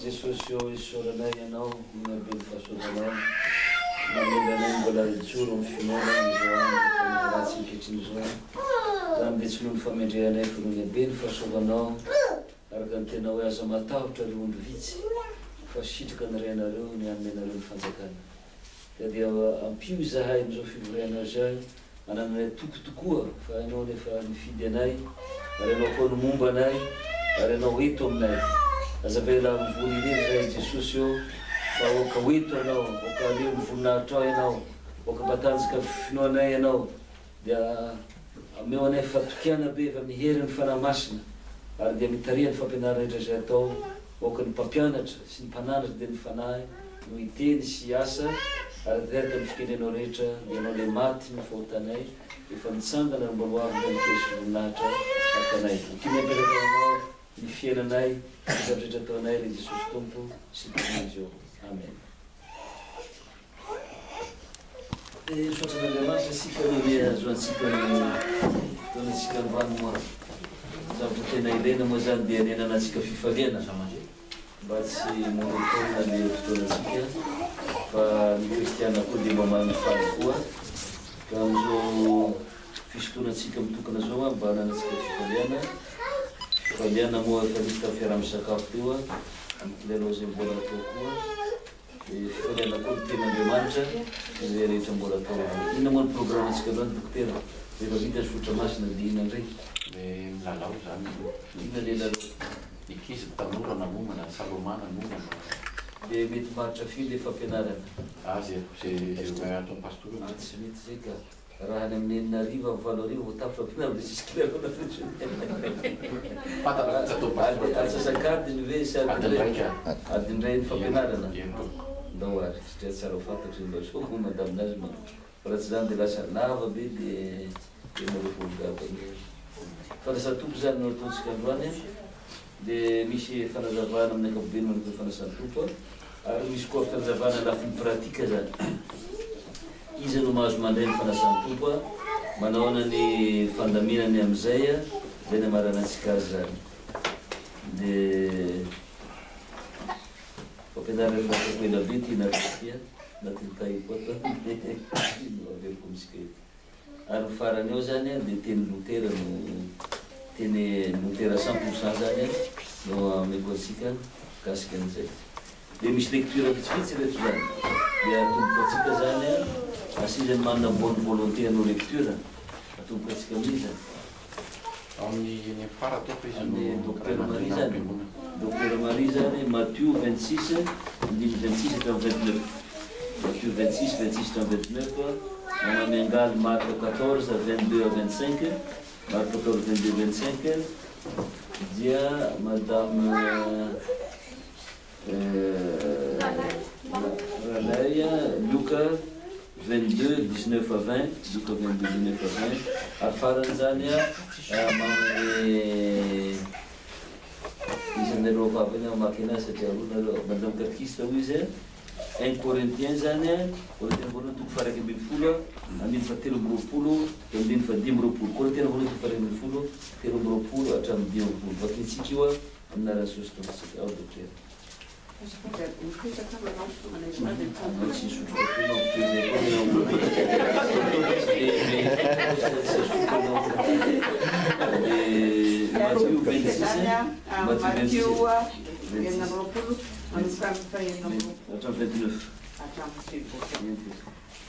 Jesosy eo isaoranay ianao inabe ny fahasoavanao mamelanay mbola joro amin'ny finoana izao andro ratsy mikehitriny izao zany dia tsy noho ny famendrehanay fa noho inabe ny fahasoavanao araka ny tena hoe aza matahotra ry ondro vitsy fa sitraka ny rainareo ny anomenareo ny fanjakana ka dia ampio izahay am'izao fivoriana zay ananay toko tokoa fa hainao nefa mifidy anay ary anao koa ny momba anay ary anao eto aminay azavela mivony irery zay Jesosy eo fa oka hoeto anao oka aleo ny voninahitra ao ianao oka matanjaka finoanay ianao dia ameo anay fatokiana be fa mihery ny fanahy masina ary dia mitaria ny fampianarana rehetra zay atao oka ny mpampianatra sy ny mpananatra dia ny fanahy no hiteny sy asa ary teraka ny fikendrenao rehetra dia anao le maty no fahotanay efa nitsangana mbola hoavy da mikesy voninahitra atanay ikiny amperaka anao ny fiainanay zavrehetra ataonay re Jesosy Tompo sy tokon'izy eo amen. Soatran'Andriamanitra sika aloha azoantsika fotoanatsika nyvanomoa zavatra tena ilaina moa zany dia nenanatsika fifaliana mba tsy monotona le fotoanatsika fa ny kristiana koa dia mamany faly koa ka am'izao fisotonatsika mitokana zao mba hananatsika fifaliana moa efa misy tamin'ny fiaraha-misakafo teo am'kilalao zay mbola atao koa dia fifaliana koa ny ten'Andriamanitra izay rehetra mbola atao inona moa ny programmatsika aloha ny dokotera rehefa vita sotra masina dia inona ndraiky le milalao zany inona le lalao ikizy tanora nanomana salomana nomana dia mety maritra fio le fampianarana zay atao pastora tsy mety zay ka raha ny amin'ny enina arivo amin'ny valo arivo voatapy fampianarana juskilelona atsasakadiny ve sy adindray ny fampianarana ndao ary satria tsara ho fantatry mba soko madaminazy ma fa raha tsy zany dia lasa lava be dia marofologaba fa lasa tompo zany no ataontsika androany dia misy fanazavana amin'ny ankapobeny manao fanasan'ny tompo ary misy koa fanazavana lafiny pratika zany izy no mahazo mandray ny fanasan'ny tompo manaona ny fandaminany am'izay zay ny amaranantsika azy zany dia fampianarana latako ela be ty natia natintay koa averiko misika eto ary ny farany eo zany dia teny Lutera no teny Lutera 100% zany no ameko atsika kasika an'izay dia misy lecture vitsivitsy rehetra zany dia atomboka atsika zany asizany manana bonne volonté no lecture atomboka atsika amin'izany amin'ny fara ataoko izy amin'ny docteur Marie zany docteur Marie zany Matthieu 26 andimy 26 hatramin'ny 29 Matthieu 26 26 hatramin'ny 29 Maman Mengal Marc 14 22 à 25 Marc 14 22 25 dia madame Raleia Luca 22 19 à 20 Luca 22 19 à 20 afarany zany izy nareo vavany amaky anazy satria aloha madame catéchiste hoy izy 1 Corinthiens zany Corinthiens voalohany toko faraiky ambin'ny folo andiny fatelo amby roapolo dia andiny fadimy roapolo Corinthiens voalohany toko faraiky ambin'ny folo telo amby roapolo hatramin'ny dimy roapolo vakintsika io aminarany sositonatsika ao docteur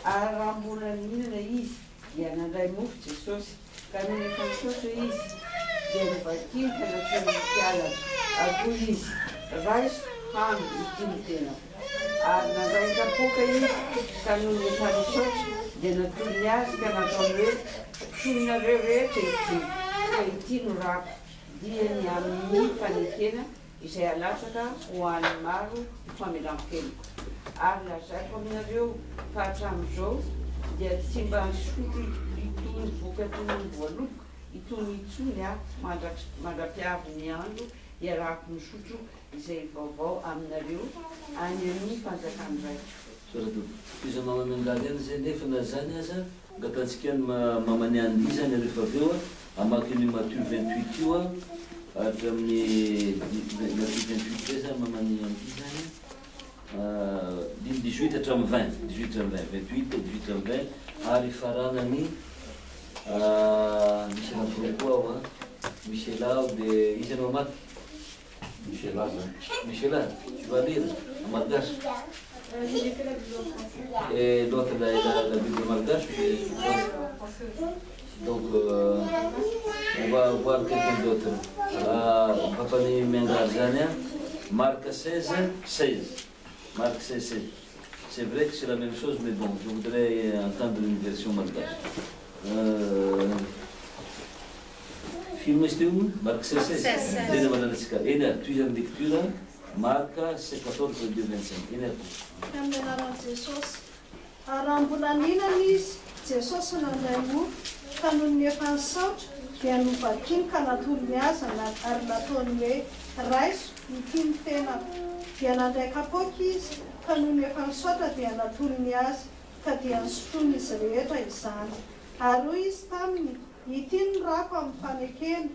raha mbola mihinana izy dia nandray mofo Jesosy ka nonefa misaotra izy dia nivakiny ka natreany mpialatra akoho izy raiso hany itiny tena ary nandray kapoka izy ka nonefa misaotra dia natolony azy ka nataony hoe tononareo rehetra ity fa ity no rako diany amin'ny fanekena izay alatsaka ho an'ny maro famelam-keloko ary lazaiko aminareo fa hatramin'izao dia tsy mba nisotro itony vokatony voaloko itony itsony mandrapiavy ny andro iarahako misotro izay vaovao aminareo any amin'ny fanjakany raiko izy mamamengaly any zay nefa na zany aza angatantsika any mamany andy zany rehefa aveo amaky ny Matthieu 28 io hatramin'ny 28 zany mamany amty zany 18 hatramin'ny 20 28 20 ary faranany misy anakiro koa ao a Michela dia izy anao maty Michela valira malgasy et l'autre la Bible malgache donc on va voir quelqu'un d'autre papa ni Mengazania Marc 16 Marc 16 c'est vrai que c'est la même chose mais bon je voudrais entendre une version malgache film este Marc 16 tena mananasika eny toizany lecture Marc 14 de 25 eny amin'ny anaran'i Jesosy ary raha mbola ninana izy Jesosy nandray mofo ka noho ny efa nisaotra dia novakiny ka natolo ny aza ary nataony hoe raiso nitiny tenako dia nandray kapoaka izy ka noho ny efa nisaotra dia natolo ny aza ka dia nisotroany izy rehetra izany ary hoy izy taminy ity ny rako amin'ny fanekena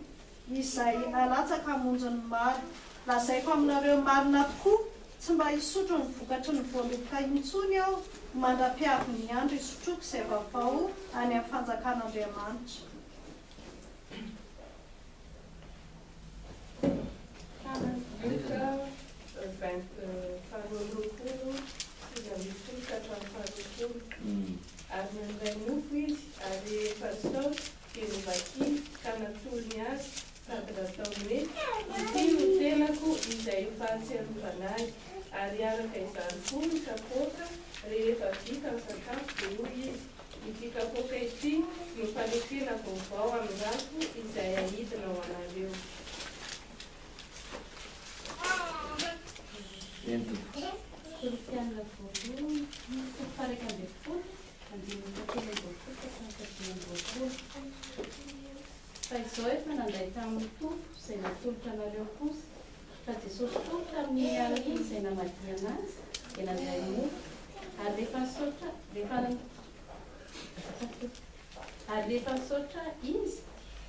izay alatsaka hamonjy ny maro lazaiko aminareo marina tokoa tsy mba hisotro ny vokatry ny voaloboka intsony aho mandra-piavy ny andro isotroako izay vaovao any amin'ny fanjakan'Andriamanitra. Ary nandray mofo izy ary efa saosy dia novakiny ka natolony azy sady nataony hoe ity no tenako izay fahatsiarovana azy ary araka izany koa ny kapoaka rehefa vita ny sakafo dia hoy izy ity kapoaka ity no fanefena vaovao amin'ny rako izay ahidina ao anareo. Kristianina voalohany faraka ambin'ny folo andininy telo ambin'ny fa izao efa nandray tamin'ny tompo izay natolotra anareo kosa fa Jesosy koa tamin'ny alina izay namadiana azy dia nandray mofo ary rehefa nisaotra izy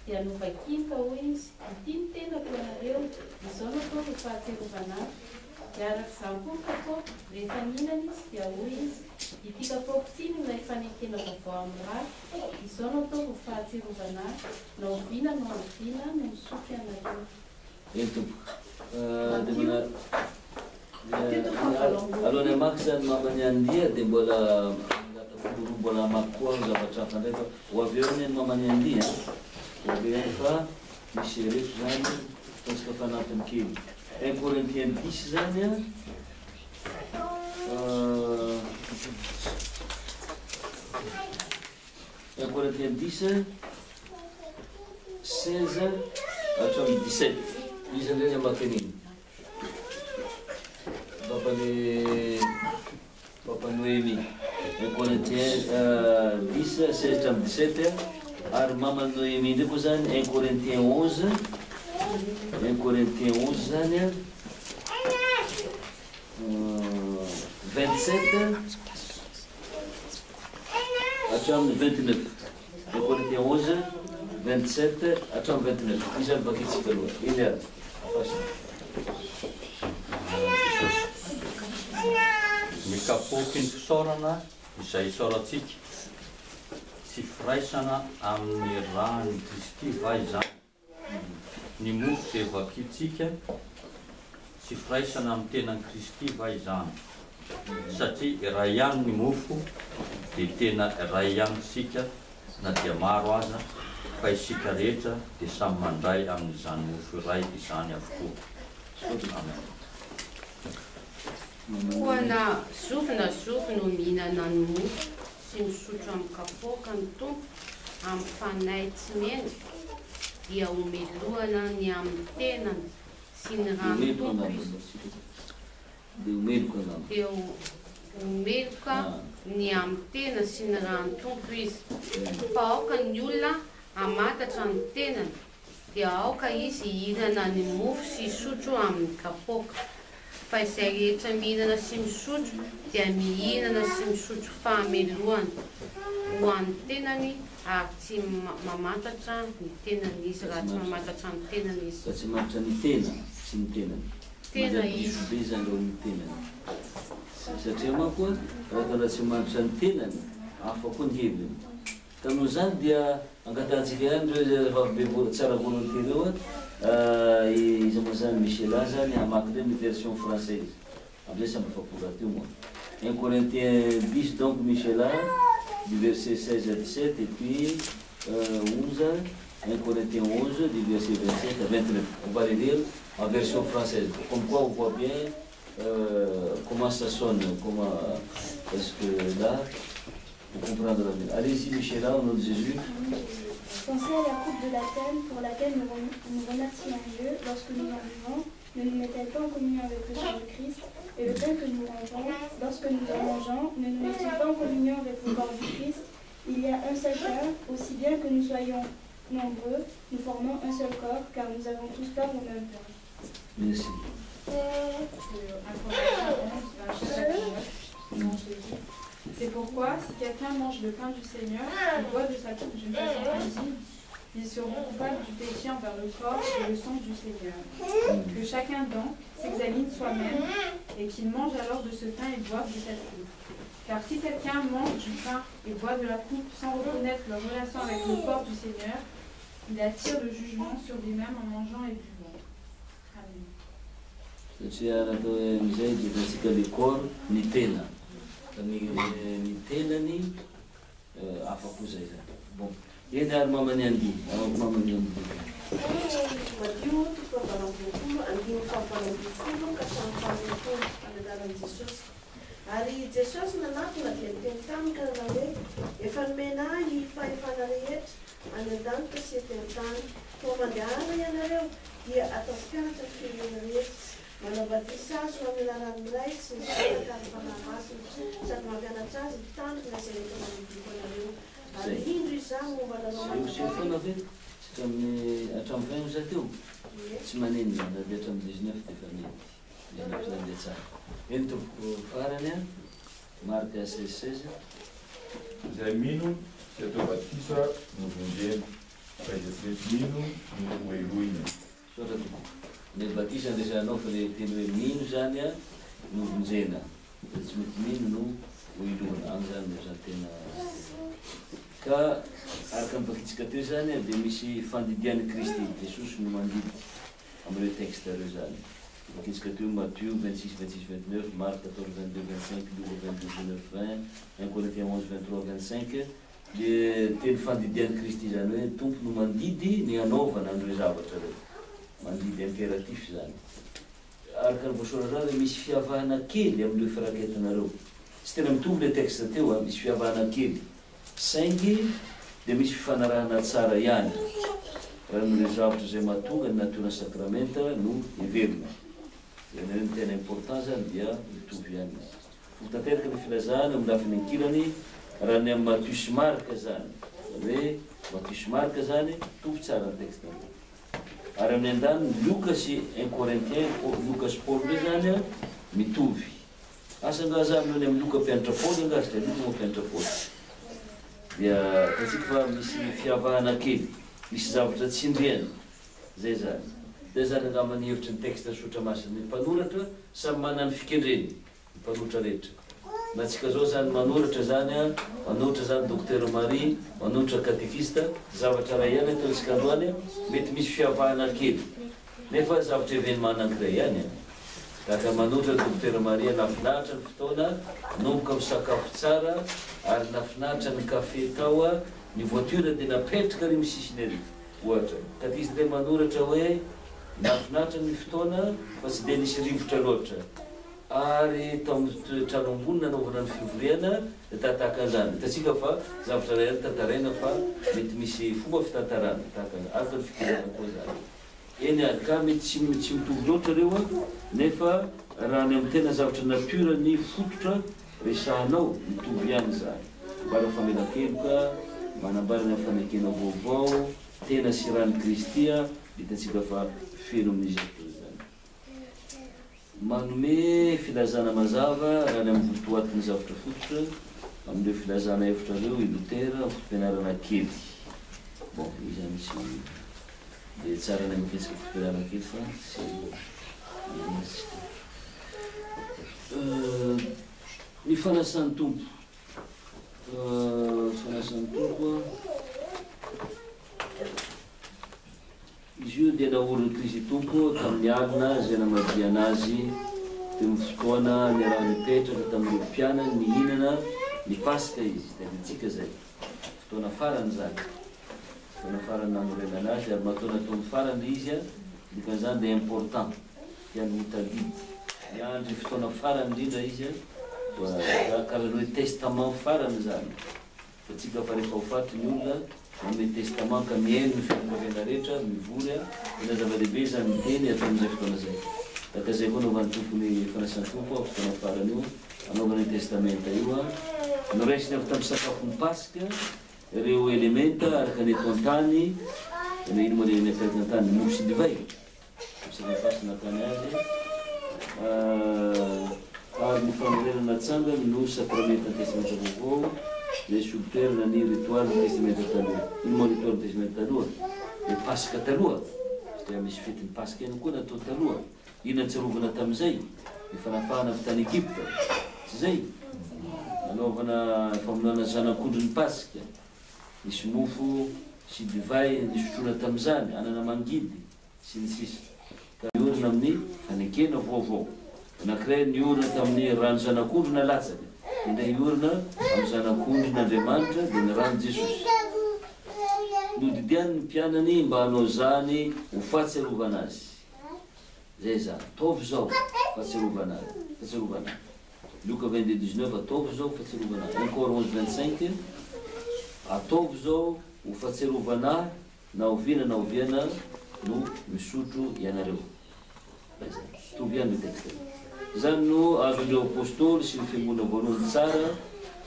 dia novakiny ka hoy izy ity ny tenako anareo izao natao ho fahatsiarovana azy dia arak'izany koa kapoaka rehefa nihinana izy dia hoy izy ity kapoaka ity no ilay fanekena vaovao amin'ny rako izao natao ho fahatsiarovana azy na oviana no anoviana no misotro anareo. Alohan'ny hamaky zany mamany andia dia mbola foloa mbola hamaky koa ny zavatra hafa ndray fa ho avy eo ny mamany andia ho avy eo fa misy reto zany tatsika fanampiny kely 1 Corinthiens 10 zany 1 Corinthiens 10 16 hatramin'ny 17 izy ndray hamaky an'iny Papa Noémie 1 Corinthiens 10 16 hatramin'ny 17 ary mama Noémie ndraiky koa zany 1 Corinthiens 11 zany 27 hatramin'ny 29 1 Corinthiens 11 27 hatramin'ny 29 izy any vakitsika aloha iny ary ny kapoaky ny fisaorana izay isaorantsika tsy firaisana amin'ny rany Kristy va izany ny mofo izay vakitsika tsy firaisana amin'ny tenan'i Kristy va izany satria raha ihany ny mofo dia tena raha ihany isika na dia maro aza fa isika rehetra dia samy mandray amin'izany mofo iray izany avokoa. Amen. Ho ana zofina no mihinana ny mofo sy misotro amin'ny kapoaka ny tompo amin'ny fanahy tsy mendrika dia omelohana ny amin'ny tenany sy ny rano tompo izy dia omeloka ny amin'ny tena sy ny rano tompo izy fa aoka ny olona hamatatra ny tenany dia aoka izy hihinana ny mofo sy hisotro amin'ny kapoaka fa izay rehetra mihinana sy misotro dia mihinana sy misotro fahamelohana ho an'ny tenany ary tsy mamantatra ny tenany izy raha tsy mamantatra ny tenany izy. Fa tsy mamantatra ny tena, tsy ny tenany. Tena izy. Be zany reo ny tenany. Satria manko raha tsy mamantatra ny tenany, hafa koa ny heviny. Ka noho zany dia angatantsika ihany reo be tsara volonté reo izy moa zany Michela zany hamaky reo ny version française. Amizay samby faporaty io moa. 1 Corinthiens 10 donc Michela du verset 16 à 17 et puis 11, 1 Corinthiens 11 du verset 27 à 29. On va les lire en version française. Comme quoi on voit bien comment ça sonne, comment est-ce que là, pour comprendre la vie. Allez-y Michela, au nom de Jésus. Pensez à la coupe de la scène pour laquelle nous remercions Dieu lorsque nous en vivons. Ne nous mettez pas en communion avec le sang de Christ, et le pain que nous mangeons, lorsque nous en mangeons, ne nous mettez pas en communion avec le corps du Christ. Il y a un seul pain, aussi bien que nous soyons nombreux, nous formons un seul corps, car nous avons tous part au même pain. Merci. C'est pourquoi, si quelqu'un mange le pain du Seigneur et boit de sa coupe d'une façon paisible, ils seront coupables du péché envers le corps et le sang du Seigneur. Que chacun donc s'examine soi-même et qu'il mange alors de ce pain et boive de cette coupe. Car si quelqu'un mange du pain et boit de la coupe sans reconnaître leur relation avec le corps du Seigneur, il attire le jugement sur lui-même en mangeant et buvant. Amen. Satria raha atao amizay dia tatsika le corps ny tena. Ny tenany afa-po zay zany. Bon. Eny ary mamany andihy, mamany andihy. Madio toko avaram-boapolo, andimy fahavalambifolo ka hatramin'ny faharoapolo anadaran'i Jesosy. Ary Jesosy nanatona dia niteny taminy karana hoe efa nomena ahy fahefana rehetra any an-danitra sy eto an-tany. Koa mandehana ianareo dia atao mpianatra ny firenena rehetra. Manabatisa azy ho amin'ny alalan'ny ray sy ny sanaka ny fanahy masina sady mampianatra azy mitandrina izay rehetra manodidiko anareo. Ary indro izany momba nanao foana ve satria amin'ny hatramin'ny 20 teo tsy maneno zany raha dia hatramin'ny 19 dia efa mety 19 zany dia tsara. Eny tompoko farany a Marka 16:16. Izay mino sy atao batisa no vonjena fa izay tsy mety mino no hoeloina. Sotra tompoko. Ny batisa andesanao fa le teny hoe mino zany a no vonjena. Tsy mety mino no hoeloina. Any zany no zany tena. Ka araka ny vakitsika teo zany dia misy fandidian'i Kristy. Jesosy no mandidy amin'ireo texte reo zany. Vakitsika teo Matthieu 26, 26, 29, Marc 14, 22, 25, Luc 22, 19, 20, 1 Corinthiens 11, 23, 25. Dia teny fandidian'i Kristy zany hoe tompo no mandidy ny anaovana an'ireo zavatra reo. Mandidy impératif zany. Araka ny voasoratra dia misy fiavahana kely amin'ireo fiaraketanareo. Tsy tena mitovy le texte teo, misy fiavahana kely. Saingy dia misy fifanarahana tsara ihany. Raha amin'ireo zavatra izay mahatonga ny natiora sakramenta no heverina. Ireo ny tena important zany dia mitovy ihany. Fotanteraka ny filazahana amin'ny lafiny ankilany raha ny amin'ny Matthieu sy Marc zany. Hoe Matthieu sy Marc zany mitovy tsara ny texte. Ary amin'ny andaniny Luka sy 1 Corinthiens, Luka sy Paul reo zany mitovy. Asa ngaza amin'ny amin'ny Luka mpianatra Paul ngazy dia Luka mpianatra Paul. Dia tatsika fa misy fiavahana kely, misy zavatra tsy indriana. Zay zany. Dia zany angambany hevitry ny texte sotra masiny mpanoratra samy manana ny fikendreny ny mpanoratra rehetra. Na tsika zao zany manoratra zany manoratra zany Docteur Marie, manoratra katekista, zavatra ray ihany ataontsika androany mety misy fiavahana kely. Nefa zavatra événement anankiray ihany. Tahaka manoratra Docteur Marie nafinahitra ny fotoana, nomboka misakafo tsara, ary nafinahitra ny kafe tao, ny voiture dia napetraka ary misisiny ery. Ohatra, katekista dia manoratra hoe nafinahitra ny fotoana fa tsy dia nisy rivotra loatra. Ary tao amin'ny trano ambony nanaovana ny fivoriana dia tahaka an'izany. Hitatsika fa zavatra ray tantaraina fa mety misy fomba fitantarana tahaka araka ny fikendrena koa zany. Eny ary ka mety tsy mitovy loatra reo nefa raha ny amin'ny tena zavatra natiora ny fototra resahanao mitovy ihany zany. Mbara famelan-keloka, manambarana ny fanekena vaovao, tena sy rany Kristy hitatsika fa feno amin'izy toy zany. manome filazana mazava raha ny amin'ny votoatiny zavatra fototra amin'ireo filazana efitra reo i Lutera amin'ny fotom-pianarana kely. Bon, izy zany tsy dia tsara ny ampiasika fotom-pianarana kely fa tsy ny fanasan'ny tompo. Fanasan'ny tompo izy io dia naoriny Kristy tompo tamin'ny alina zay namadia anazy teo amin'ny fotoana ny raha nipetraka tamin'ireo mpianany mihinana ny Pasika izy, taditsika zay fotoana farany zany, fotoana farany nanorena anazy ary matoana taon'ny farany izy a dikan'izany dia important tiany hotadidy miandry fotoana farany indrindra izy a karaha hoe testament farany zany. Fa tsika fa rehefa ho faty ny olona manome testament ka mihaino ny fianakaviana rehetra mivory a ina zava-dehibe zany miteny atao amin'izay fotoana zay. Taka zay koa anaovan'ny tompony fanasan'ny tompo a fotoana farany io anaovany testamenta io a noraisiny avy tamin'ny sakafon'ny Pasika ireo elementa araka ny eto an-tany ino moa le akaraka an-tany mofo sy divay misaka Pasika nakany azy ary ny fanorenana tsangany no sakramenta ny testamenta vaovao le solitaire ny ritual ny testamenta taloha. Ino moa ritual ny testamenta taloha? Le Pasika taloha satria misy fetin'ny Pasika iny koa natao taloha. Ina tsarovana tamin'izay ny fanafahana avy tany Egypta tsy zay nanaovana famonoana zanak'ondry ny Pasika, misy mofo sy divay nisotroana tamin'izany, anana mangidy sy ny sisa. Ka niorina amin'ny fanekena vaovao. Anankiray niorina tamin'ny rano zanak'ondry na latsaka, indray niorina amin'ny zanak'ondry n'Andriamanitra dia ny rano Jesosy. Nodidiany ny mpianany mba hanao zany ho fahatsiarovana azy. Zay zany, ataovy zao fahatsiarovana azy. Luka 22:19 ataovy zao fahatsiarovana azy. 1 Corinthiens 11:25 ataovy zao ho fahatsiarovana na oviana na oviana no misotro ianareo. Tovy ihany ny texte. Zany no azon'ireo apôstôly sy ny fiangonana voalohany tsara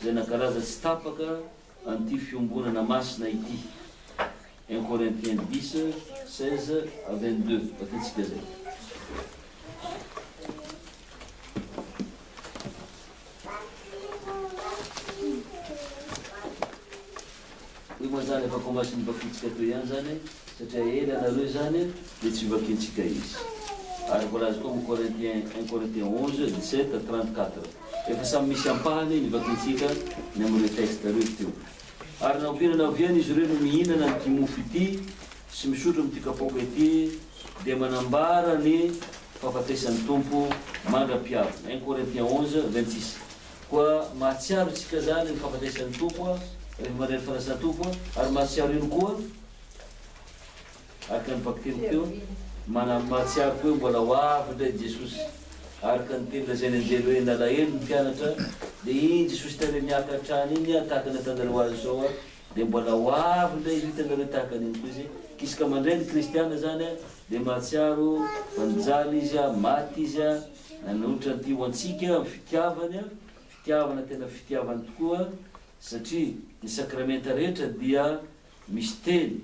zay nankalaza tsy tapaka an'ity fiombonana masina ity. 1 Corinthiens 10:16-22 bakitsika zay. Io moa zany efa komasy ny vakitsika toy ihany zany satria ela anareo zany dia tsy vakintsika izy. Ary voalaza koa 1 Corinthiens 11:17-34 efa samy misy ampahany ny vakintsika ny amin'ireo texte reo teo. Ary na oviana izy ireo no mihinana n'ity mofo ity sy misotro amin'ity kapoaka ity dia manambara ny fahafatesan'ny tompo mandra-piavina. 1 Corinthiens 11:26 koa mahatsiaro tsika zany ny fahafatesan'ny tompo rehefa mandeha fanasan'ny tompo ary mahatsiaro ino koa araka ny vakiteny teo mahatsiaro koa mbola ho avy indray Jesosy araka ny teny lazainy anjely hoe nalahelo ny mpianatra dia iny Jesosy tany miakatra any iny tahaka ny atanareo azy zao dia mbola ho avy indray hitanareo tahaka an'iny koa izy. Isaka mandray ny kristiana zany dia mahatsiaro fanjaly izy maty izy nanohitra an'ity ho antsika fitiavana tena fitiavana tokoa satria ny sakramenta rehetra dia misy teny,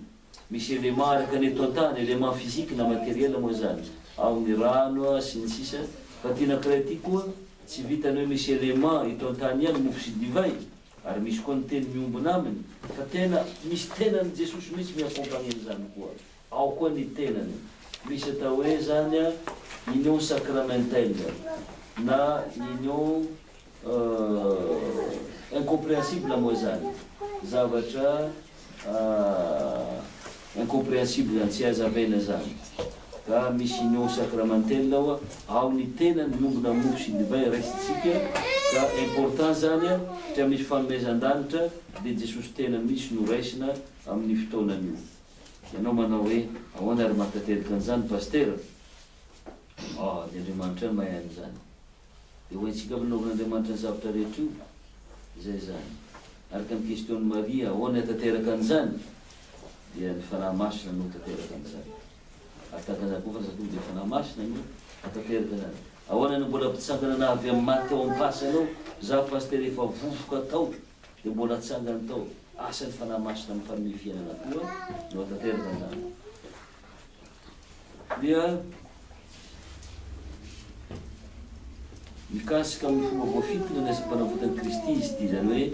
misy élément araka ny eto an-tany, élément physique na matériel moa zany, ao ny rano sy ny sisa. Fa ty anankiray ty koa tsy vitany hoe misy élément eto an-tany ihany mofo sy divay ary misy koa ny teny miombona aminy fa tena misy tenany Jesosy mihitsy miakompagneny zany koa. Ao koa ny tenany misy atao hoe zany union sacramentelle na union incompréhensible moa zany, zavatra incompréhensible zany tsy azavaina zany. Ka misy union sacramentelle ao ny tenany miombona mofo sy divay raisitsika ka important zany satria misy fanomezan-danitra dia Jesosy tena misy no raisina amin'ny fotoanan'io. Ianao manao hoe ahoana ary mahatateraka an'izany paster? Ny Andriamanitra ny mahay an'izany. Dia hoentsika vanaovan'Andriamanitra ny zavatra rehetra io zay zany. Araka ny question Maria ahoana hatateraka an'izany dia ny fanahy masina no hatateraka an'izany. Atakan'izany koa fa sato dia fanahy masina no hatateraka an'izany. Ahoana no mbola mpitsangana na avy amin'ny maty ao am-pasy anao za paster efa vovoka tao dia mbola tsangana tao asan'ny fanahy masina amin'ny fanome fiainana koa no hatateraka an'izany. Dia mikasika amin'ny fomba voafitona ny asa-panavotany Kristy izy ity, zany hoe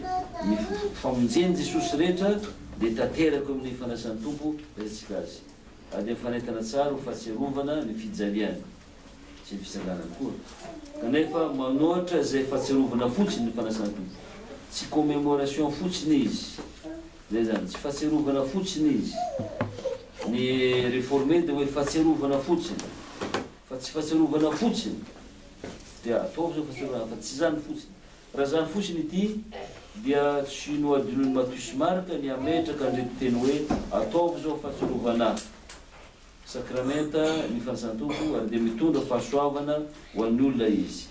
ny famonjeny Jesosy rehetra dia tanteraka amin'ny fanasan'ny tompo rehetratsika azy. Ady amin'ny fanaitana tsara ho fahatsiarovana ny fijaliany sy ny fisanganany koa. Kanefa manoatra izay fahatsiarovana fotsiny ny fanasan'ny tompo, tsy commémoration fotsiny izy, zay zany, tsy fahatsiarovana fotsiny izy. Ny réformé dia hoe fahatsiarovana fotsiny, fa tsy fahatsiarovana fotsiny dia ataovy zao fahatsiarovana, fa tsy zany fotsiny. Raha zany fotsiny ity dia tsy noadinony Matus Marka ny ametraka andretiteny hoe ataovy zao fahatsiarovana sakramenta ny fanasan'ny tompo, ary dia mitondra fahasoavana ho an'ny olona izy.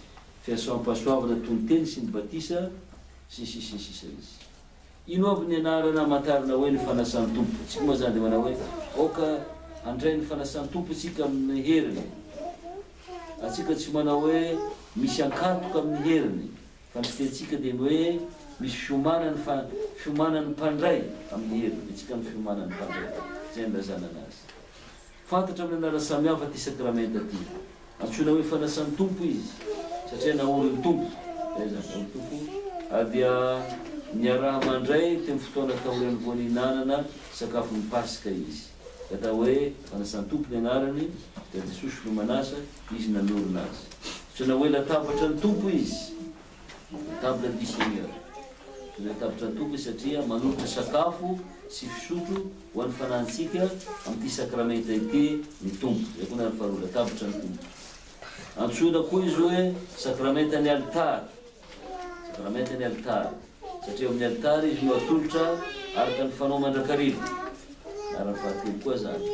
Fahasoavana tonteny sy ny batisa sisa izy. Ino aby ny anarana amantarana hoe ny fanasan'ny tompo? Tsika moa zany dia manao hoe oka handray ny fanasan'ny tompo tsika amin'ny heriny. Atsika tsy manao hoe misy ankatoka amin'ny heriny, fa ny fitentsika dia hoe misy fiomanany mpandray amin'ny heriny, tsika ny fiomanany mpandray. Zay ny lazana anazy. Fantatra amin'ny anarana samihafa ty sakramenta ty. Antsoina hoe fanasan'ny tompo izy, satria nahorin'ny tompo. Zay zany, nahorin'ny tompo. Dia niaraha mandray teny fotoana tahoran'ny voaninanana sakafon'ny Pasika izy. Atao hoe fanasan'ny tompo ny anarany, dia Jesosy no manasa, izy nanorina azy. Antsoina hoe latabatra ny tompo izy, table du Seigneur. Latabatra ny tompo izy satria manolotra sakafo sy fisotro ho an'ny fanantsika amin'ity sakramenta ity ny tompo. Zay koa na faharoa, latabatra ny tompo. Antsoina koa izy hoe sakramenta ny altara. Sakramenta ny altara. Satria amin'ny altara izy no atolotra araka ny fanao mandrakarivo. Araka fahatelo koa zany.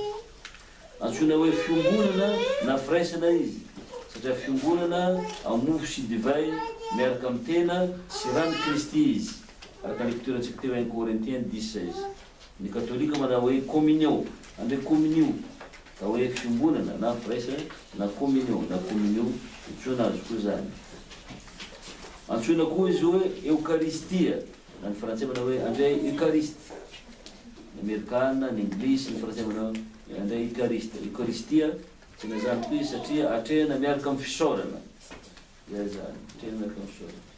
Antsoina hoe fiombonana na firaisana izy. Satria fiombonana amin'ny mofo sy divay miaraka amin'ny tena sy rano Kristy izy. Araka ny lecturantsika teo 1 Corinthiens 10:16. Ny katolika manao hoe communion, andre communion. Ka hoe fiombonana na firaisana na communion, antsoina azy koa zany. Antsoina koa izy hoe eukaristia, na ny frantsay manao hoe andray eukariste. Ny amerikana, ny anglisy, ny frantsay manao andray eukariste. Eukaristia tsina zany toy izy satria atrehana miaraka amin'ny fisaorana. Zay zany, atrehana miaraka amin'ny fisaorana.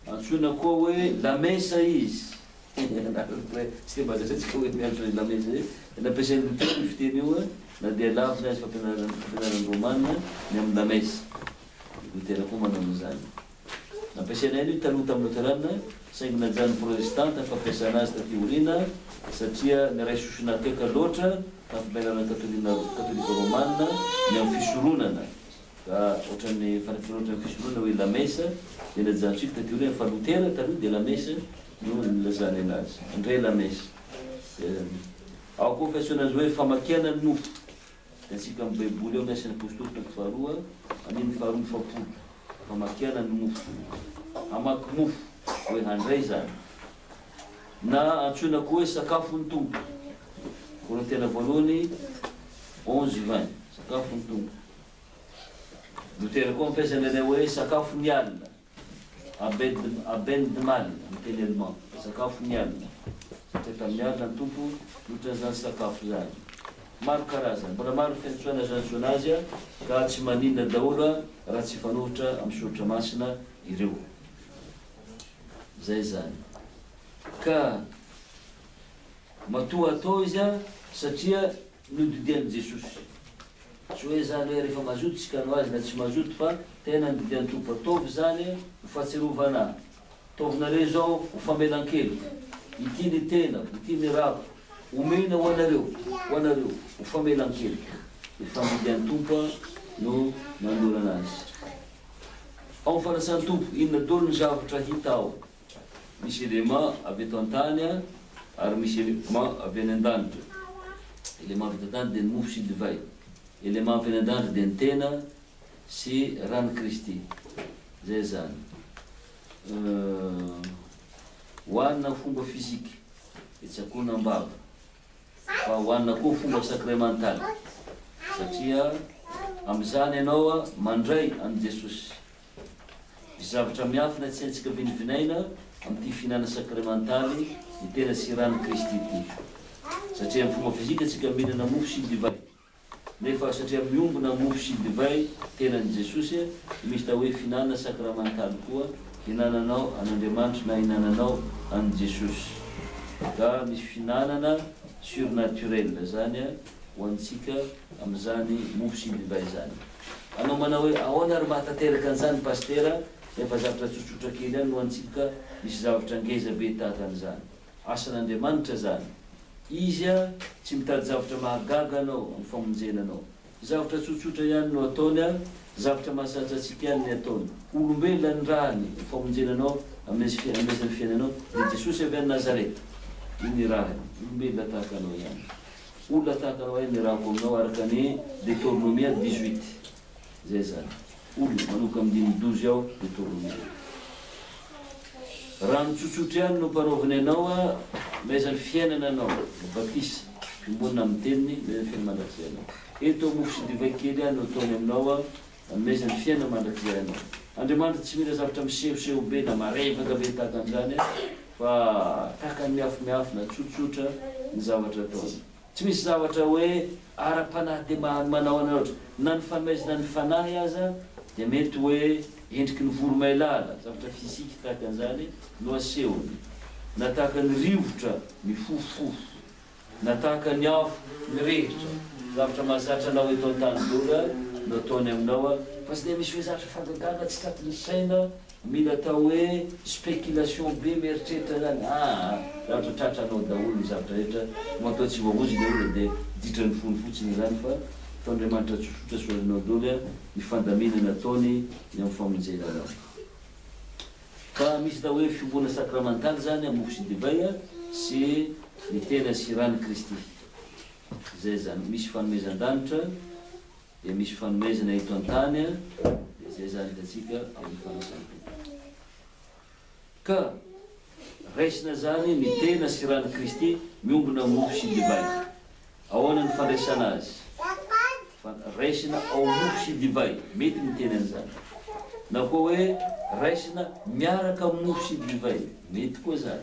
Antsoina koa hoe lamesa izy. Tsy mba zasantsika hoe miantso hoe lamesa izy. Nampiasain'ny Lutera ny fiteny io na dia lavitra azy fampianaran'ny Romanina ny amin'ny lamesa. Lutera koa manao an'izany. Nampiasaina io taloha tamin'ny Luterana, saingy najan'ny protestanta ny fampiasana azy taty aoriana, satria ny ray sosina akaika loatra fampianarana katolika romanina ny amin'ny fisoronana. Ka ohatran'ny fanampiana ohatran'ny fisoronana hoe lamesa, dia najantsika taty aoriana fa Lutera taloha dia lamesa no nilazany anazy. Andray lamesa. Ao koa fiantsoana azy hoe famakiana ny nofo. Tatsika amin'ny Baiboly eo miasan'ny apôstôly toko faharoa, aniny faharoa fapolo. Famakiana ny mofo. Hamaky mofo, hoe handray zany. Na antsoina koa hoe sakafon'ny tompo. Korintena voalohany 11:20. Sakafon'ny tompo. Lutera koa mampiasa an'ilay hoe sakafon'ny alina. Aben de mal, amin'ny teny allemand. Sakafon'ny alina. Satria tamin'ny alina ny tompo notran'izany sakafo zany. Maro karazany, mbola maro fiantsoana azy antsoina azy, ka tsy maninona daholo raha tsy fanohitra amin'ny soratra masina ireo. Zay zany. Ka matoa atao izy satria nodidian'i Jesosy. Tsy hoe zany hoe rehefa mazoto tsika no azy na tsy mazoto, fa tena nodidian'ny tompo. Ataovy zany ho fahatsiarovana. Ataovinareo zao ho famelan-keloka. Ity ny tena, ity ny rako. Omena ho anareo, ho famelan-keloka. Ny famidian'ny tompo no mandorana azy. Ao ny fanasan'ny tompo, inona daholo ny zavatra hita ao. Misy élément avy eto an-tany ary misy élément avy any an-danitra. Élément avy eto an-tany dia ny mofo sy divay. Élément avy any an-danitra dia ny tena sy rano Kristy. Zay zany. Hoanina fomba fizika, dia tsy akoho nambava. Fa hoanina koa fomba sacramental. Satria amin'izany ianao mandray an'i Jesosy. Misy zavatra miafina tsy haintsika vinivinaina amin'ity fihinana sacramentaly ny tena sy rano Kristy ity. Satria amin'ny fomba fizika tsika mihinana mofo sy divay. nefa satria miombona mofo sy divay tenan'i Jesosy misy tao hoe fihinanana sakramantaly koa hinananao an'Andriamanitra na hinananao an' Jesosy ka misy fihinanana surnaturel zany ho antsika amin'izany mofo sy divay zany. Anao manao hoe ahoana ary mahatateraka an'izany pastera efa zavatra tsotsotra kely ihany no antsika misy zavatra ngeza be tahaka an'izany. Asan'Andriamanitra zany. Izy tsy mitady zavatra mahagaga anao amin'ny famonjenanao. Zavatra tsotsotra ihany no ataony, zavatra mahasatra antsika ihany ny ataony. Olombelona ny rahany ny famonjenanao amin'ny fiainanao. Dia Jesosy avy any Nazareta. Iny rahany. Olombelona tahaka anao ihany. Olona tahaka anao ihany ny rahako aminao araka ny Deutéronomia 18. Zay zany. Olona manoka amin'ny 12 ao Deutéronomia. Raha mitsotsotra ihany no mpanaoviny anao maizany fiainana anao batisa fimbonina amin'ny teniny maizany fiaina mandrakizay anao. Eto mofo sy divay kely ihany no ataony aminao maizany fiaina mandrakizay anao. Andriamanitra tsy mila zavatra misehoseho be na marevaka be tahaka an'izany fa tahaka ny miafimiafy na tsotsotra ny zavatra ataony. Tsy misy zavatra hoe ara-panahy dia manao anao na ny famaizina ny fanahy aza dia mety hoe endriky ny voromailala zavatra fisiky tahaka an'izany no asehony. Na tahaka ny rivotra mifofofofo, na tahaka ny afo mirehitra, zavatra mahazatra anao eto an-tany dola no ataony aminao fa tsy dia misy hoe zavatra fagagaga tsy tratriny saina mila atao hoe spéculation be mieritreritra zany zavatra tratra anao daholo ny zavatra rehetra mahatao tsy voavozy daholo dia ditra ny fony fotsiny zany fa Andriamanitra tsotsotra soazinao doly ny fandaminana ataony ny amin'ny famonjenanao. Fa misy tao hoe fiomboana sakramantaly zany mofo sy divay sy ny tena sy rano Kristy. Zay zany misy fanomezan-danitra dia misy fanomezana eto an-tany dia zay zany tatsika amin'ny fanasan-tena. Ka raisina zany ny tena sy rano Kristy miombona mofo sy divay. Ahoana ny fandraisana azy? Raisina ao mofo sy divay, mety ny tenan'izany. Na koa hoe raisina miaraka mofo sy divay, mety koa zany.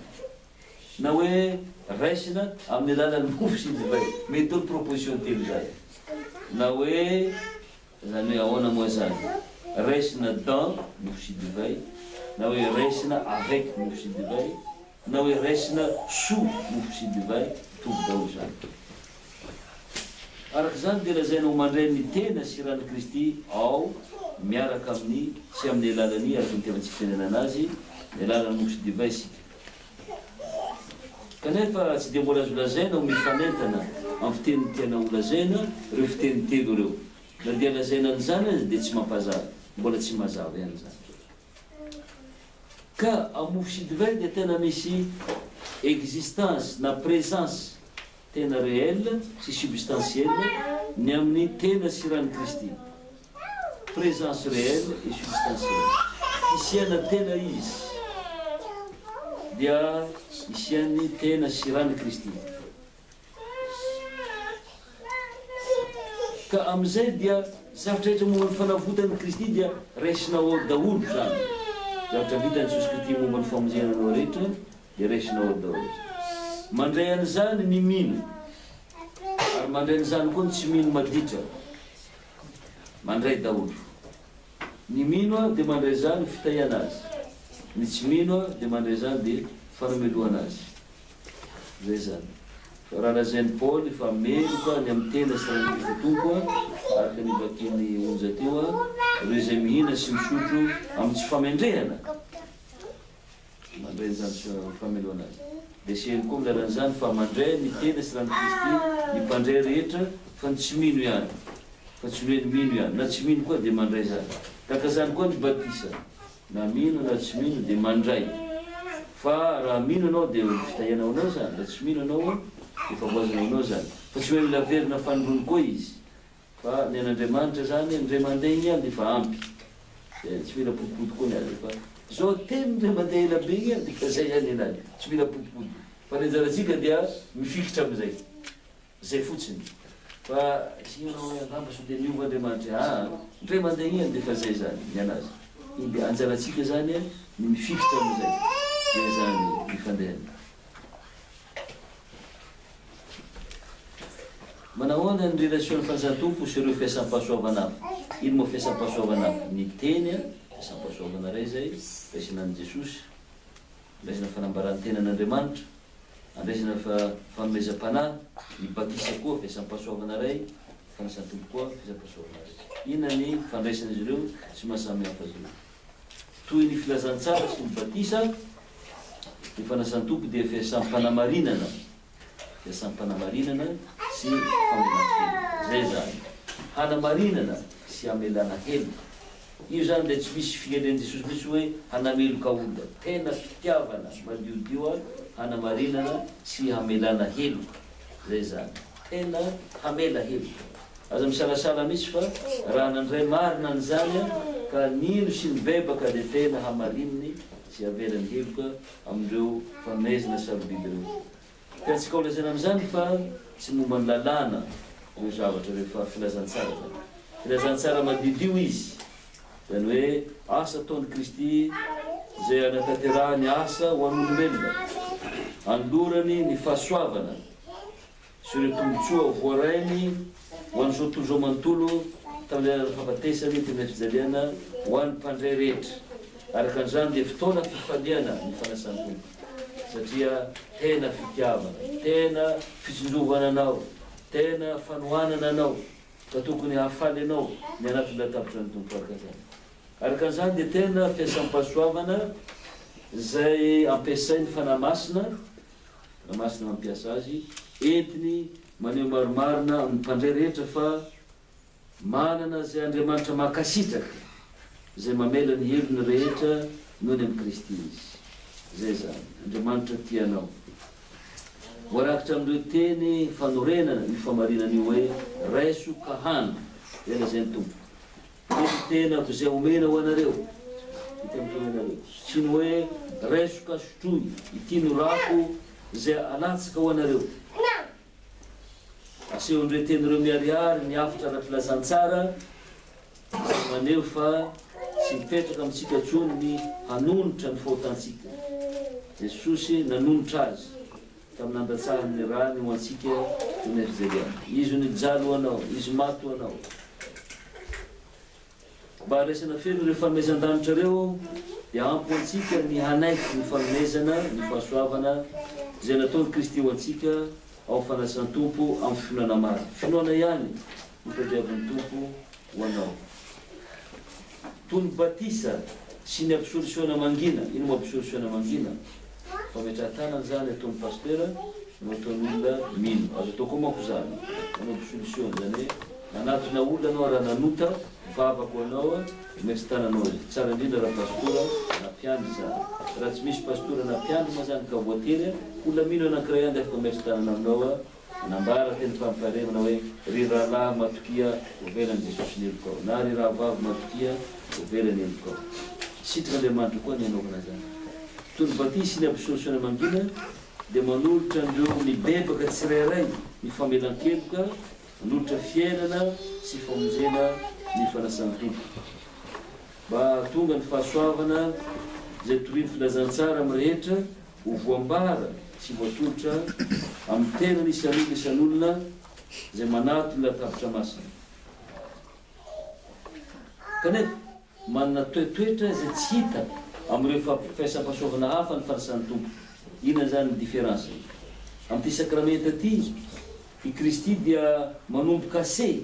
Na hoe raisina amin'ny alalan'ny mofo sy divay, mety olo proposition telo zay. Na hoe zany hoe ahoana moa zany? Raisina dans mofo sy divay, na hoe raisina avec mofo sy divay, na hoe raisina sous mofo sy divay, tovy daholo zany. Araka zany dia lazainao mandray ny tena sy rano Kristy ao miaraka amin'ny sy amin'ny alalany araka ny tiavantsika fiainana azy ny alalany mofo sy divay isika. Kanefa tsy dia mbola azo lazaina ho mifanentana amin'ny fiteny tiana ho lazaina ireo fiteny telo ireo. Na dia lazaina an'izany azy dia tsy mampazava, mbola tsy mazava ihany zany. Ka amin'ny mofo sy divay dia tena misy existence na présence tena réelle sy substantielle ny amin'ny tena sy rano Kristy. Présence réelle et substantielle. Isiana tena izy dia isiany tena sy rano Kristy. Ka amin'izay dia zavatra rehetra momba ny fanavotany Kristy dia raisinao daholo zany. Zavatra vitany Jesosy Kristy momba ny famonjenanao rehetra dia raisinao daholo. Mandray an'izany ny mino, ary mandray an'izany koa ny tsy mino maditra, mandray daholo. Ny mino dia mandray zany fitahiana azy, ny tsy mino dia mandray zany dia fanameloana azy. Zay zany. Fa raha lazain'i Paoly fa meloka ny amin'ny tena sy rano Kristy tompo araka ny vakiny onja teo ireo izay mihina sy misotro amin'ny tsy famendrehana, mandray zany sy fameloana azy. Dia sehany koa milalan'izany fa mandray ny tena sy rano Kristy ny mpandray rehetra fa ny tsy mino ihany, fa tsy hoe ny mino ihany, na tsy mino koa dia mandray zany. Tahaka zany koa ny batisa, na mino na tsy mino dia mandray. Fa raha mino anao dia fitahianao anao zany, raha tsy mino anao dia favoazanao anao zany. Fa tsy hoe mila verina fanondrony koa izy. Fa ny an'Andriamanitra zany indray mandeha igny ihany dia fa ampy. Tsy mila potipoti koa ny azy. Fa zao teny indray mandeha ela be igny dia fa zay ihany anazy. Tsy mila potipoti. Fa ny anjarantsika dia mifikitra amin'izay. Zay fotsiny. Fa sinao angamba sao dia miova Andriamanitra. Indray mandeha igny dia fa zay zany ny anazy. Iny dia anjarantsika zany ny mifikitra amin'izay. Dia zany mifandehana. manahoana ny relation ny fanasan-tompo sy ireo fiasam-pahasoavana hafa. Ino moa fiasam-pahasoavana hafa? Ny teny a fiasam-pahasoavana ray zay raisina an' Jesosy, raisina fanambarany tenan'Andriamanitra, andraisina fanomezam-panahy, ny batisa koa fiasam-pahasoavana ray, fanasan-tompo koa fiasam-pahasoavana ray. Inona ny fandraisana izy ireo sy mahasamy hafa azy ireo? Toy ny filazantsara sy ny batisa, ny fanasan-tompo dia fiasam-panamarinana, fiasam-panamarinana sy famelana-tena. Zay zany. Hanamarinana sy hamelana helo. Io zany dia tsy misy fihelen'i Jesosy mihitsy hoe hanameloka olona. Tena fitiavana maliodio hanamarinana sy hamelana helo. Zay zany. Tena hamela helo. Aza misalasala mihitsy fa raha nandray marina an'izany ka nino sy ny bebaka dia tena hamarininy sy havelany heloka amindreo fanomezana sarobidy ireo. Tiantsika ho lazana amin'izany fa tsy momba ny lalàna ireo zavatra rehefa filazantsara zany. Filazantsara madidio izy. Zany hoe asa ataon'i Kristy izay anatanterahany asa ho an'olombelona. Andorany ny fahasoavana sy ireo tombotsoa voarainy ho an'izao tontolo manontolo tamin'ny fahafatesany tena fijaliana ho an'ny mpandray rehetra. Araka an'izany dia fotoana fifaliana ny fanasan-tompo. Satria tena fitiavana, tena fitsinjovana anao, tena fanohanana anao, ka tokony hahafaly anao ny anatin'ny latabatra ny tompo araka izany. Araka an'izany dia tena fiasam-pahasoavana izay ampiasain'ny fanamasina, fanamasina mampiasa azy, entiny maneho marimarina amin'ny mpandray rehetra fa manana izay Andriamanitra mahakasitraka, izay mamela ny helony rehetra noho ny amin'ny Kristy izy. Zay zany, Andriamanitra tianao. Voarakitra amin'ireo teny fanorenana ny famarinana io hoe raiso kahana, ela zay ny tompo. Ity tenako izay omena ho anareo, sy ny hoe raiso ka sotroy, ity no rako izay alatsaka ho anareo. Asehon'ireo tenyreo miarihary ny afitra ara-pilazantsara, maneho fa tsy mipetraka amintsika tsony ny hanonotra ny fahotantsika. Jesosy nanonitra azy tamin'ny andatsahany rany ho antsika toy ny fijaliana. Izy ny jalo anao, izy maty anao. Mba raisana feno ireo fanomezan-danitra ireo dia ampy antsika ny hanaiky ny fanomezana, ny fahasoavana izay nataon'i Kristy ho antsika ao fanasan-tompo amin'ny finoana maro. Finoana ihany ny tadiavin'ny tompo ho anao. Toy ny batisa sy ny ampisolusiona mangina. Ino mo ampisolusiona mangina? Fametrahan-tanana zany ataon'ny pastera no ataon'ny olona mino. Azo atao koa manko zany. Ano ampisolusiona zany hoe nanatona olona anao raha nanota vavako anao metsi-tananao izy. Tsara indrindra raha pastora na mpiandry zany. Raha tsy misy pastora na mpiandry moa zany ka voatery olona mino anankiray andry afaka metsi-tanana aminao anambara teny fampiaremana hoe ry rahalahy matokia hovelany Jesosy nelokao, na ry rahavavy matokia hovelany nelokao. Sitrika Andriamanitra koa ny anaovana zany. Toy ny batisy ny ampisolusiona mangina dia manolotra andreo ny bebaka tsirairay ny famelan-keloka, manolotra fiainana sy famonjena ny fanasan-tompo. Mba tonga ny fahasoavana izay toriny filazantsara amin'ny rehetra ho voambara sy voatolotra amin'ny tenany isan'olona izay manato ny latabatra masina. Kanefa manana toetoetra izay tsy hita amin'ireo fiasam-pahasoavana hafa ny fanasan'ny tompo. Inona zany ny diferansa? Amin'ity sakramenta ity, i Kristy dia manomboka ase.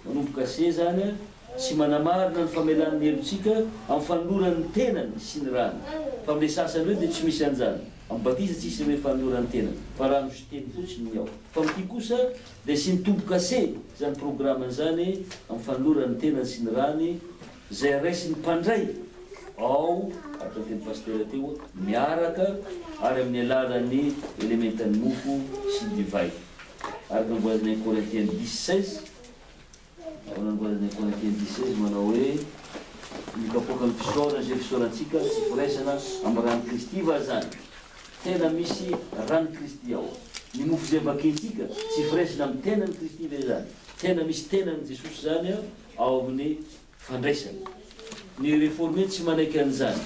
Manomboka ase zany sy manamarina ny famelan'ny helontsika amin'ny fanoloran'ny tenany sy ny rany. Fa amin'ilay sasany hoe dia tsy misy an'izany. Amin'ny batisa tsisy hoe fanoloran'ny tenany, fa rano sy teny fotsiny ny ao. Fa amin'ity kosa dia sy nitomboka ase zany programany zany amin'ny fanoloran'ny tenany sy ny rany izay raisy ny mpandray ao araka teny pastera teo miaraka ary amin'ny alalan'ny elementan'ny mofo sy divay. Araka ny voazana ny Corinthiens 10:16, nanamboazana Corinthiens 10:16 manao hoe mikapoaka ny fisaorana izay fisaorantsika sy firaisana amin'ny rano Kristy va zany. Tena misy rano Kristy ao. Ny mofo izay vakintsika sy firaisana amin'ny tenany Kristy ve zany. Tena misy tenany Jesosy zany ao amin'ny fandraisana. Ny réformé tsy manaiky an'izany.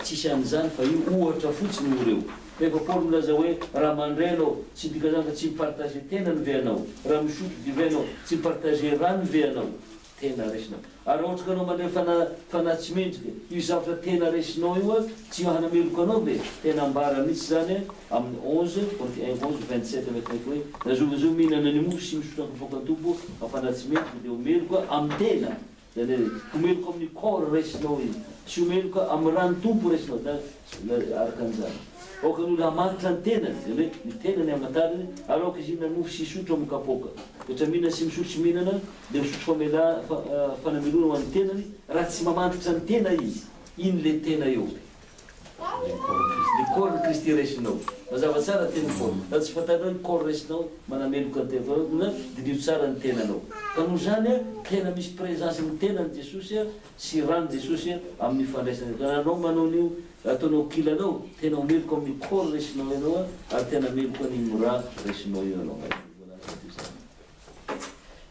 Tsisy an'izany fa io ohatra fotsiny ireo. rehefa paoly milaza hoe raha mandray anao tsy dika zany fa tsy mipartage tena ny ve anao, raha misotro dive anao tsy mipartage rano ve anao, tena resinao. Ary ohatra ka anao mandray fanahy mendrika, io zavatra tena resinao io a tsy hanameloko anao ve, tena ambara mihitsy zany amin'ny 11:27 mekmeko hoe nazovazo mihinana ny mofo sy misotro akapoaka tompo afanahy mendrika dia omeloko amin'ny tena. Zany hoe omeloko amin'ny corps resinao io, tsy omeloko amin'ny rano tompo resinao, araka an'izany. Oka n'olo hamatitra ny tenany, zany hoe ny tenany hamantarany, aloka izy mihinana mofo sy sotro amin'ny kapoaka. Ohatra mihinana sy misotro sy mihinana, dia misotro fanamelona ho an'ny tenany, raha tsy mamantitra ny tena izy, iny le tena eo. Ny corps ny Kristy resinao. Mazava tsara teny foana. Raha tsy fantarinao ny corps resinao, manameloka ny tena, didio tsara ny tenanao. Ka noho zany tena misy présence ny tenany Jesosy sy rano Jesosy amin'ny fandraisana. Ka anao manao an'io ataonao kilanao, tena omeloka amin'ny corps resinao ianao ary tena meloka ny mora resinao io anao.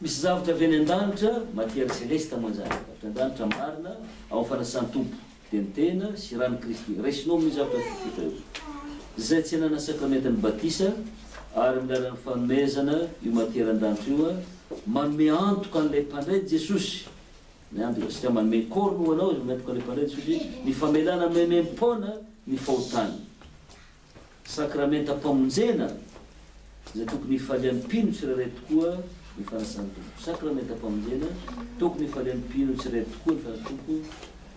Misy zavatra avy any an-danitra, matière céleste manjany. Zavatra an-danitra marina ao fanasan-tompo. Dia ny tena sy rano Kristy. Resinao amin'ny zavatra fototra io. Zay tsy hanana sakramentany batisa ary amin'ny lalan'ny fanomezana io matière an-danitra io manome antoka an'ilay mpandray Jesosy. Satria manome corps no anao izy manome antoka an'ilay mpandray Jesosy ny famelana memem-pona ny fahotany. Sakramenta-pamonjena zay tokony hifalian'ny mpino tsirairay tokoa ny fanasan'ny tompo. Sakramenta-pamonjena tokony hifalian'ny mpino tsirairay tokoa ny fanasan'ny tompo.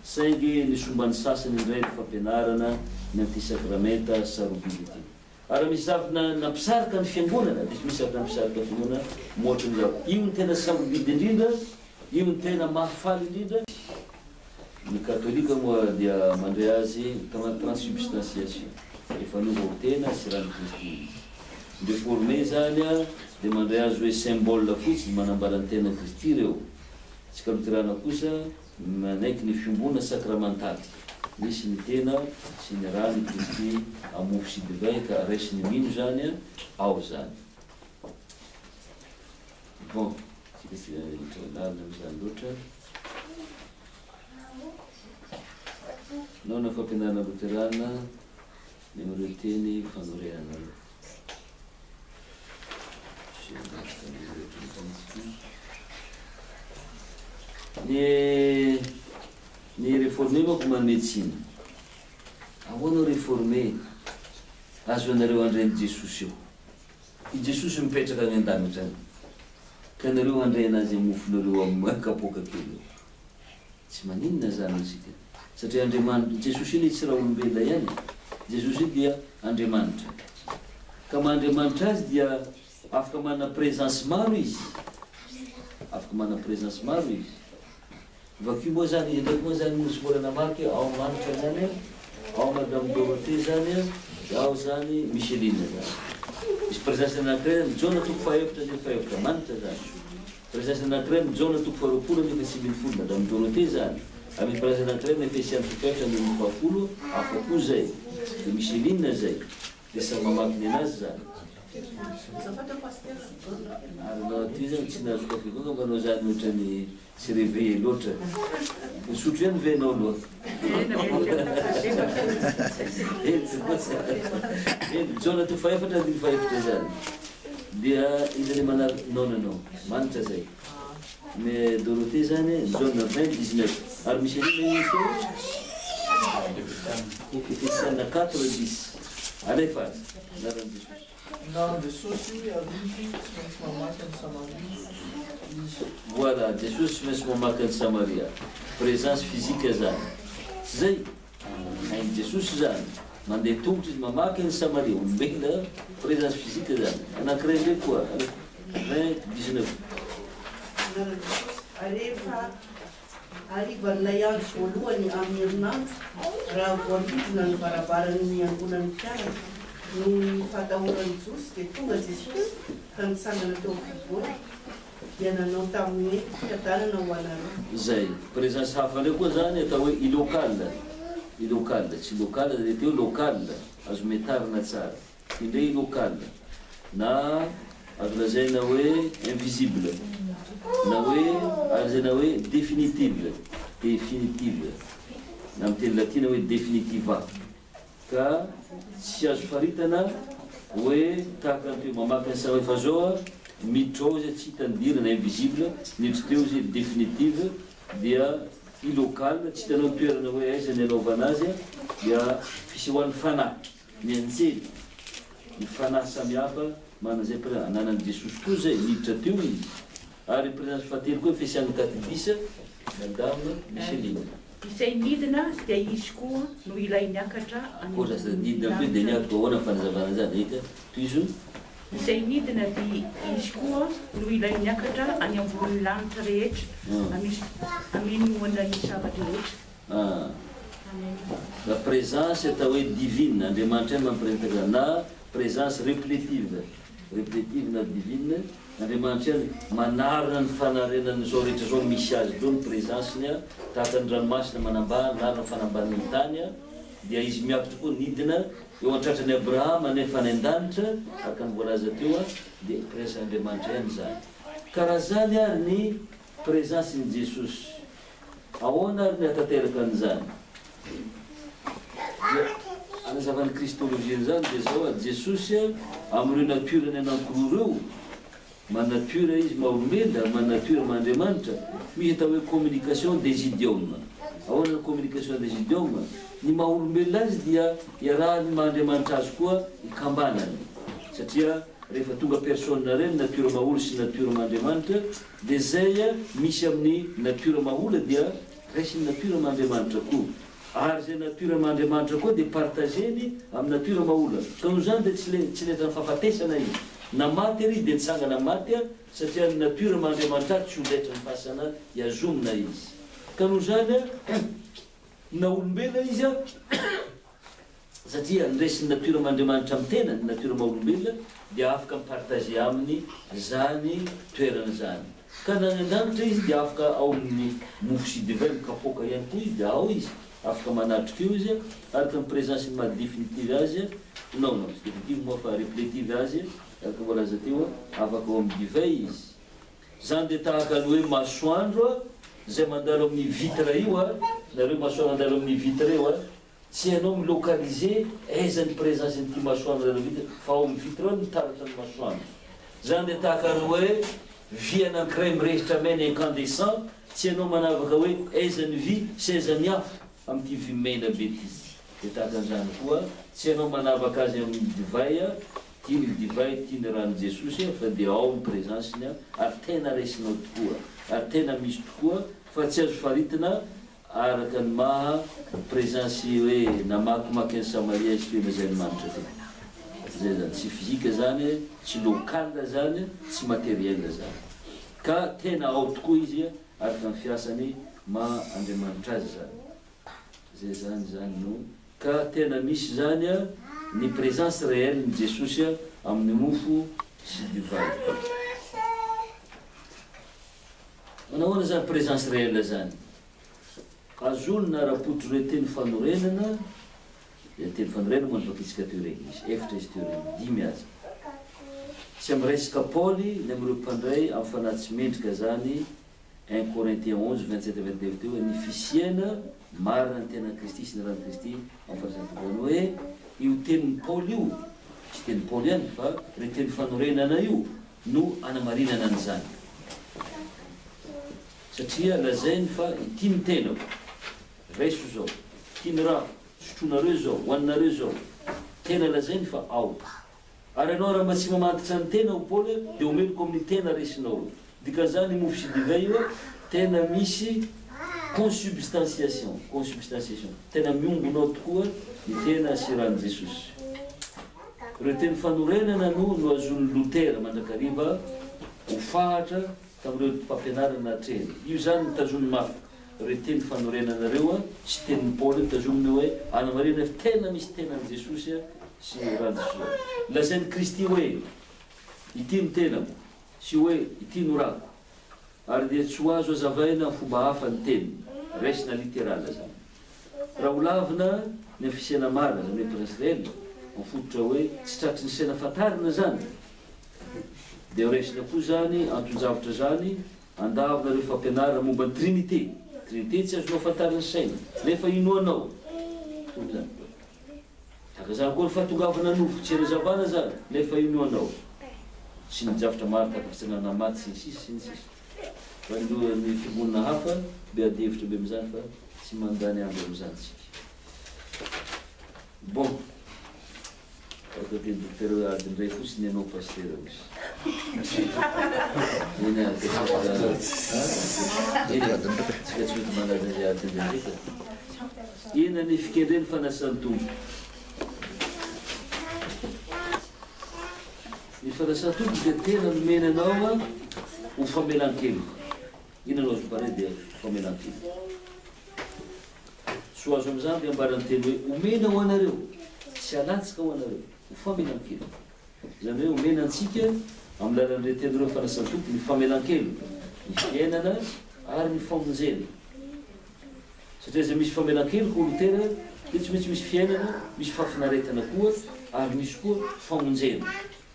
Saingy ny somban'ny sasany indray ny fampianarana ny an'ity sakramenta sarobily ity. Ary misy zavatra nampisarika ny fiangonana, dia misy zavatra nampisarika ny fiangonana moatra ny zavatra. Io ny tena sarobidy indrindra, io ny tena mahafaly indrindra. Ny katolika moa dia mandray azy transubstantiation, efa nova ho tena sy rano Kristy. Déformé zany dia mandray azy hoe symbole fotsiny manambara ny tena Kristy reo. Tsika luterana kosa manaiky ny fiombona sakramentaly. Misy ny tena sy ny rano Kristy amofo sy divay ka resy ny mino zany ao zany. Bon, tsika lalina am'izany loatra. Nao na fampianarana luterana ny mireo teny fanorenana. Ny réformé manko manome tsiny. Ahoana réformé azo anareo andreny Jesosy io. I Jesosy mipetraka any an-danitra any. Ka anareo andray anazy mofonareo amin'ny kapoaka kely. Tsy maninona zany antsika. Satria Andriamanitra, Jesosy iny tsy raha olombelona ihany. Jesosy dia Andriamanitra. Ka mahandriamanitra azy dia afaka manana présence maro izy. Afaka manana présence maro izy. Vakio moa zany, ndraiky moa zany nosorana marika ao manitra zany, ao Madame Dorothée zany, ao zany Micheline zany. Misy présence anankiray mijaona toko fahaefatra nefa efatra manitra zany. Présence anankiray mijaona toko faharoapolo nefa sy ambin'ny folo Madame Dorothée zany. Amin'ny présence anankiray nefa sy amin'ny toko efatra ambin'ny fahafolo, hafa koa zay. Dia Micheline zay. Dia samy mamakiny anazy zany. Ary nao ty zany tsy nahazo kafe koa manao zany ohatra ny tsy réveillé loatra. Misotro ihany ve anao aloha? Mijaona toko fahaefatra andiny fahaefatra zany. Dia izy le mananao manitra zay. Mais Dorothée zany mijaona 20-19. Ary Micheline izy coefficient 4-10. Alefa azy. Naran'ny Jesosy. Non, Jesosy arivo tsy maintsy mamaky ny Samaria. Voilà, Jesosy tsy maintsy mamaky ny Samaria. Présence physique zany. Tsy zay. Hain'ny Jesosy zany. Mandeha tongotra izy mamaky ny Samaria. Olombelona présence physique zany. Anankiray ndraiky koa. 20-19. Arivan'ilay andro voalohany amin'ny herinandro, raha voalidina ny varavarany angonan'ny mpianatra no fatahoran'ny Jesosy dia tonga Jesosy ka nitsangana teo ampovoany dia nanao tamin'ny hoe fiadanana ho anareo. Zay, présence hafa ndraiky koa zany atao hoe ilocale. Ilocale, tsy locale dia teo locale, azo metarina tsara. Indray ilocale. Na azo lazaina hoe invisible. Na hoe lazaina hoe définitive. Définitive. Na amin'ny teny latina hoe definitiva. ka tsy azo faritana hoe tahaka an'toe mamaky ny sao efa zao a miditra ao izy tsy hitandirana invisible niditra teo izy définitive dia illocal tsy hitanao toerana hoe aiza ny anaovana azy a dia fisehoan'ny fanahy mianjely ny fanahy samihafa mana zay ananan'i Jesosy koa zay miditra teo izy ary présence fahatelo koa fiasian'ny katedisa madame Micheline. Isay nidina dia izy koa no ilay niakatra koa sa nidina koa dia niakatra ahoana fanazavana zany hita toy izo izay nidina dia izy koa no ilay niakatra any ambony lanitra rehetra aminoana ny zavatra rehetra. La présence atao hoe divine andriamanitra ny mampirenitra na présence réplétive na divine andriamanitra ny manarina ny fanarenany zao rehetra zao misy azy eo ny présenceny a tahaka ny ranomasina manambany narina fanambaniny tany a dia izy miakatra koa nidina eo antratrany Abrahama nefa any an-danitra araka ny voalaza teo a dia présence andriamanitra ihany zany karaha zany ary ny présence ny Jesosy ahoana ary ny atateraka an'izany anazavan'ny kristologia zany dia zao a Jesosy amin'ireo natiorany anankiroa manatiora izy maolombelona manatiora mandriamanitra misy atao hoe communication des idiomes ahoana ny communication des idiomes ny maha-olombelona azy dia iarahany mandriamanitra azy koa ikambanany satria rehefa tonga persona reny natiora maholo sy natiora mandriamanitra dia zay misy amin'ny natiora mahola dia raisiny natiora mandriamanitra koa ary zay natiora mandriamanitra koa dia partageny amin'ny natiora mahola ka noho zany dia tsy letrany fahafatesana izy na maty ary dia nitsangana maty satria ny natiora mandriamanitra tsy ho letrany fasana iazomina izy ka noho zany na olombelona izy satria nresiny natiora mandriamanitra amin'ny tena ny natiora maha-olombelona dia afaka mipartage aminy zany toerana zany ka na an-danitra izy dia afaka ao amin'ny mofo sy divin mikapoka ihany koa izy dia ao izy afaka manatrika eo izy araka ny présence ny maha-définitive azy non sy définitive moa fa réplétive azy araka voalaza teo afaka ao amin'ny divin izy zany dia tahaka ny hoe masoandro zay mandalo amin'ny vitre io nareo masoandro mandalo amin'ny vitre io tsy hainao milocaliser aiza ny présence nyty masoandro vitre fa ao amin'ny vitre ao mitaratra ny masoandro zany dia tahaka ny hoe vy anankiray mirehitra maina incandescent tsy hainao manavaka hoe aiza ny vy sy aiza ny afo amin'ity vy maina be ty dia tahaka an'izany koa tsy hainao manavaka azy amin'ny divay ty ny divay ty ny rano Jesosy fa dia ao ny présenceny ary tena raisinao tokoa ary tena misy tokoa fa tsy azo faritina araka ny maha présence hoe namakimaky ny Samaria izy toena zay ny manitra tena zay zany tsy fizika zany tsy local zany tsy matériel zany ka tena ao tokoa izy araka ny fiasany maha andriamanitra azy zany zay zany zany no ka tena misy zany ny présence réelle ny Jesosy amin'ny mofo sy divay manahoana zany présence réelle zany azolona rapotro re teny fanorenana dia teny fanorenana moa nivakitsika teo reny izy efatra izy teo reny dimy azy tsy amiresaka Paoly ny amin'ireo mpandray amin'ny fanahy tsy mendrika zany 1 Corinthiens 11:27-29 teo ny fisiana marina ny tena Kristy sy ny rano Kristy amin'ny fanasantokoany hoe io tenin'ny Paoly io tsy teny Paoly ihany fa re teny fanorenana io no anamarinana an'izany satria lazainy fa ity ny tenako raiso zao ity ny raha sotronareo zao hoaninareo zao tena lazainy fa ao ary ianao raha mba tsy mamantitra ny tena ho Paoly dia omeloko amin'ny tena resinao dikan'izany mofo sy divay io tena misy consubstantiation tena miombonao tokoa ny tena sy rano Jesosy reo teny fanorenana no azon'ny Lutera mandrakariva ho fahatra tamin'ireo mpampianarana atreny io zany mitazony mafy reo teny fanorenanareo tsy tenin'ny Paoly mitazominy hoe anamarina tena misy tenan'i Jesosy sy rano Jesosy lazainy Kristy hoe ity ny tenako sy hoe ity no rako ary dia tsy ho azo azavaina fomba hafa ny teny raisina litérale zany raha ho lavina ny fisiana marina zany hoe présence réelle mifototra hoe tsy tratry ny saina fatarina zany dia raisina koa zany anton-javatra zany andavina reo fampianarana momba ny trinité tsy azonao fatariny saina nefa inoanao zany akazany koa ny fahatongavana nofo tsy rezavana zany nefa ino anao sy ny javatra maro takafitsanana maty sy ny sisa fa ny fimonina hafa be adevitra be am'izany fa tsy mandany amby am'izany tsika bon Porque tem doctor Adem Fosse não pasteur hoje. E na nem fiquei dentro para Santum. E para Santum que tem na mena nova o famelanquilo. E na nossa parede o famelanquilo. Suas amizades ambarantelo o mena o anareu. Se alatsika ho anareo ho famelan-kelo zany hoe omena antsika amin'ny lalan'ireo tenireo fanasan-tompo ny famelan-kelo ny fiainana ary ny famonjena satria zay misy famelan-kelo ko olo tena dia tsy maintsy misy fiainana misy fahafinaretana koa ary misy koa famonjena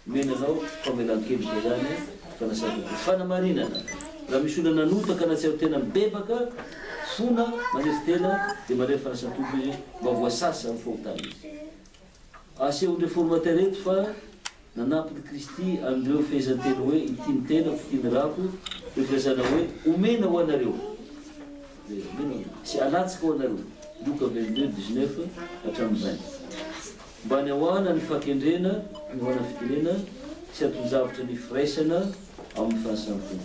menanao famelan-kelo koa zany fanasan-tompo fanamarinana raha misy olona nanotaka na tsy ao tena mibebaka fona manesy tena dia mandeha fanasan-tompo izy mba voasasa amin'ny fahotana izy aseho reformateur eto fa nanampiny Kristy amin'ireo fehezantena hoe itiny tena fitiny rako ireo firazana hoe omena ho anareo sy alatsika ho anareo Luka 22:19 hatramin'ny 20 mba ny ahoana ny fakendrena ny hoana fitenena sy atonjavitra ny firaisana amin'ny fanasan-tompo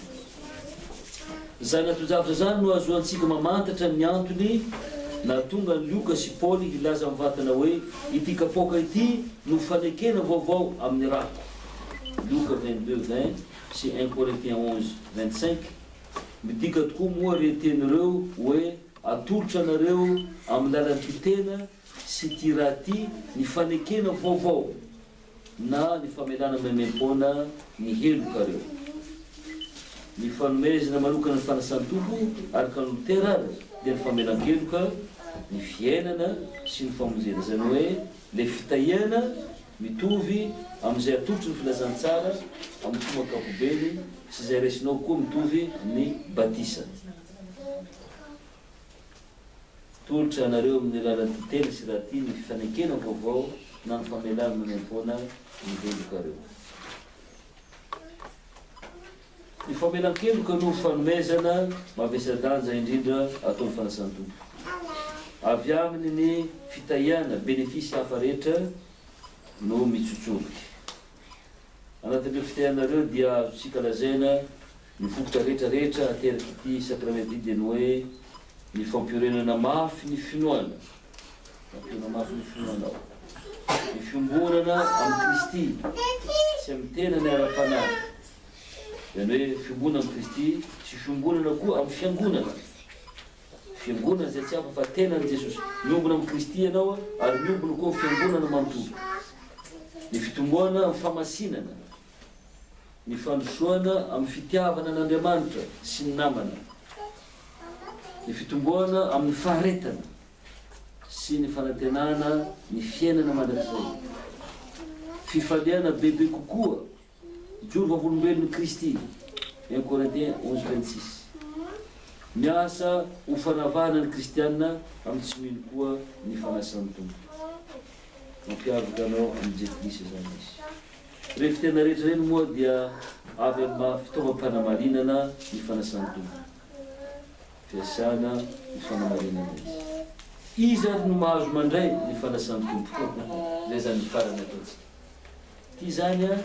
zany atonjavitra zany no azoantsika mamantatra ny antony na tonga ny Luka sy Paoly hilaza amin'ny vatana hoe ity kapoaka ity no fanekena vaovao amin'ny rako Luka 22:20 sy 1 Corinthiens 11:25 midika tokoa moa retenireo hoe atolotra anareo amin'ny lalan'ity tena sy ty raha ty ny fanekena vaovao na ny famelana memem-pona ny helokareo ny fanomezana manokana ny fanasan-tompo araka ny Lutera dia ny famelan-keloka ny fiainana sy ny famonjena zany hoe le fitahiana mitovy amin'izay atolotry ny filazantsara amin'ny fomba ankapobeny sy izay resinao koa mitovy ny batisa tolotra anareo amin'ny lalan'ity tena sy raha ty ny fanekena vaovao na ny famelana memem-pona ny helokareo ny famelan-keloka no fanomezana mavesa-danja indrindra ataon'ny fanasan-tompo avy aminy ny fitahiana benefisy hafa rehetra no mitsotsoroky anatin'ireo fitahianareo dia azotsika lazaina ny vokotra rehetrarehetra ateraky ity sakramety dia ny hoe ny fampiorenana mafy ny finoana fampiorenana mafy ny finoanao ny fiombonana amin'ny Kristy sy amin'ny tena ny ara-panahy zany hoe fiombonana amin'ny Kristy sy fiombonana koa amin'ny fiangonana fiangonana zay tsy hafa fa tenany Jesosy miombona amin'ny Kristy ianao ary miombona koa fiangonana manontolo ny fitomboana amin'ny famasinana ny fandrosoana amin'ny fitiavana an'Andriamanitra sy ny namana ny fitomboana amin'ny faharetana sy ny fanantenana ny fiainana mandrakizay fifaliana bebe kokoa joro vavolombelon'ny Kristy 1 Corinthiens 11:26 miasa ho fanavahana ny kristianina amin'ny tsy mino koa ny fanasan-tompo mampiavaka anao amin'ny Jetikrisy zany izy rehefa tena rehetra reny moa dia avy amin'ny fitaovam-panamarinana ny fanasan-tompo fiasana ny fanamarinana izy izy ary no mahazo mandray ny fanasan-tompo zay zany ny farany ataontsika ty zany a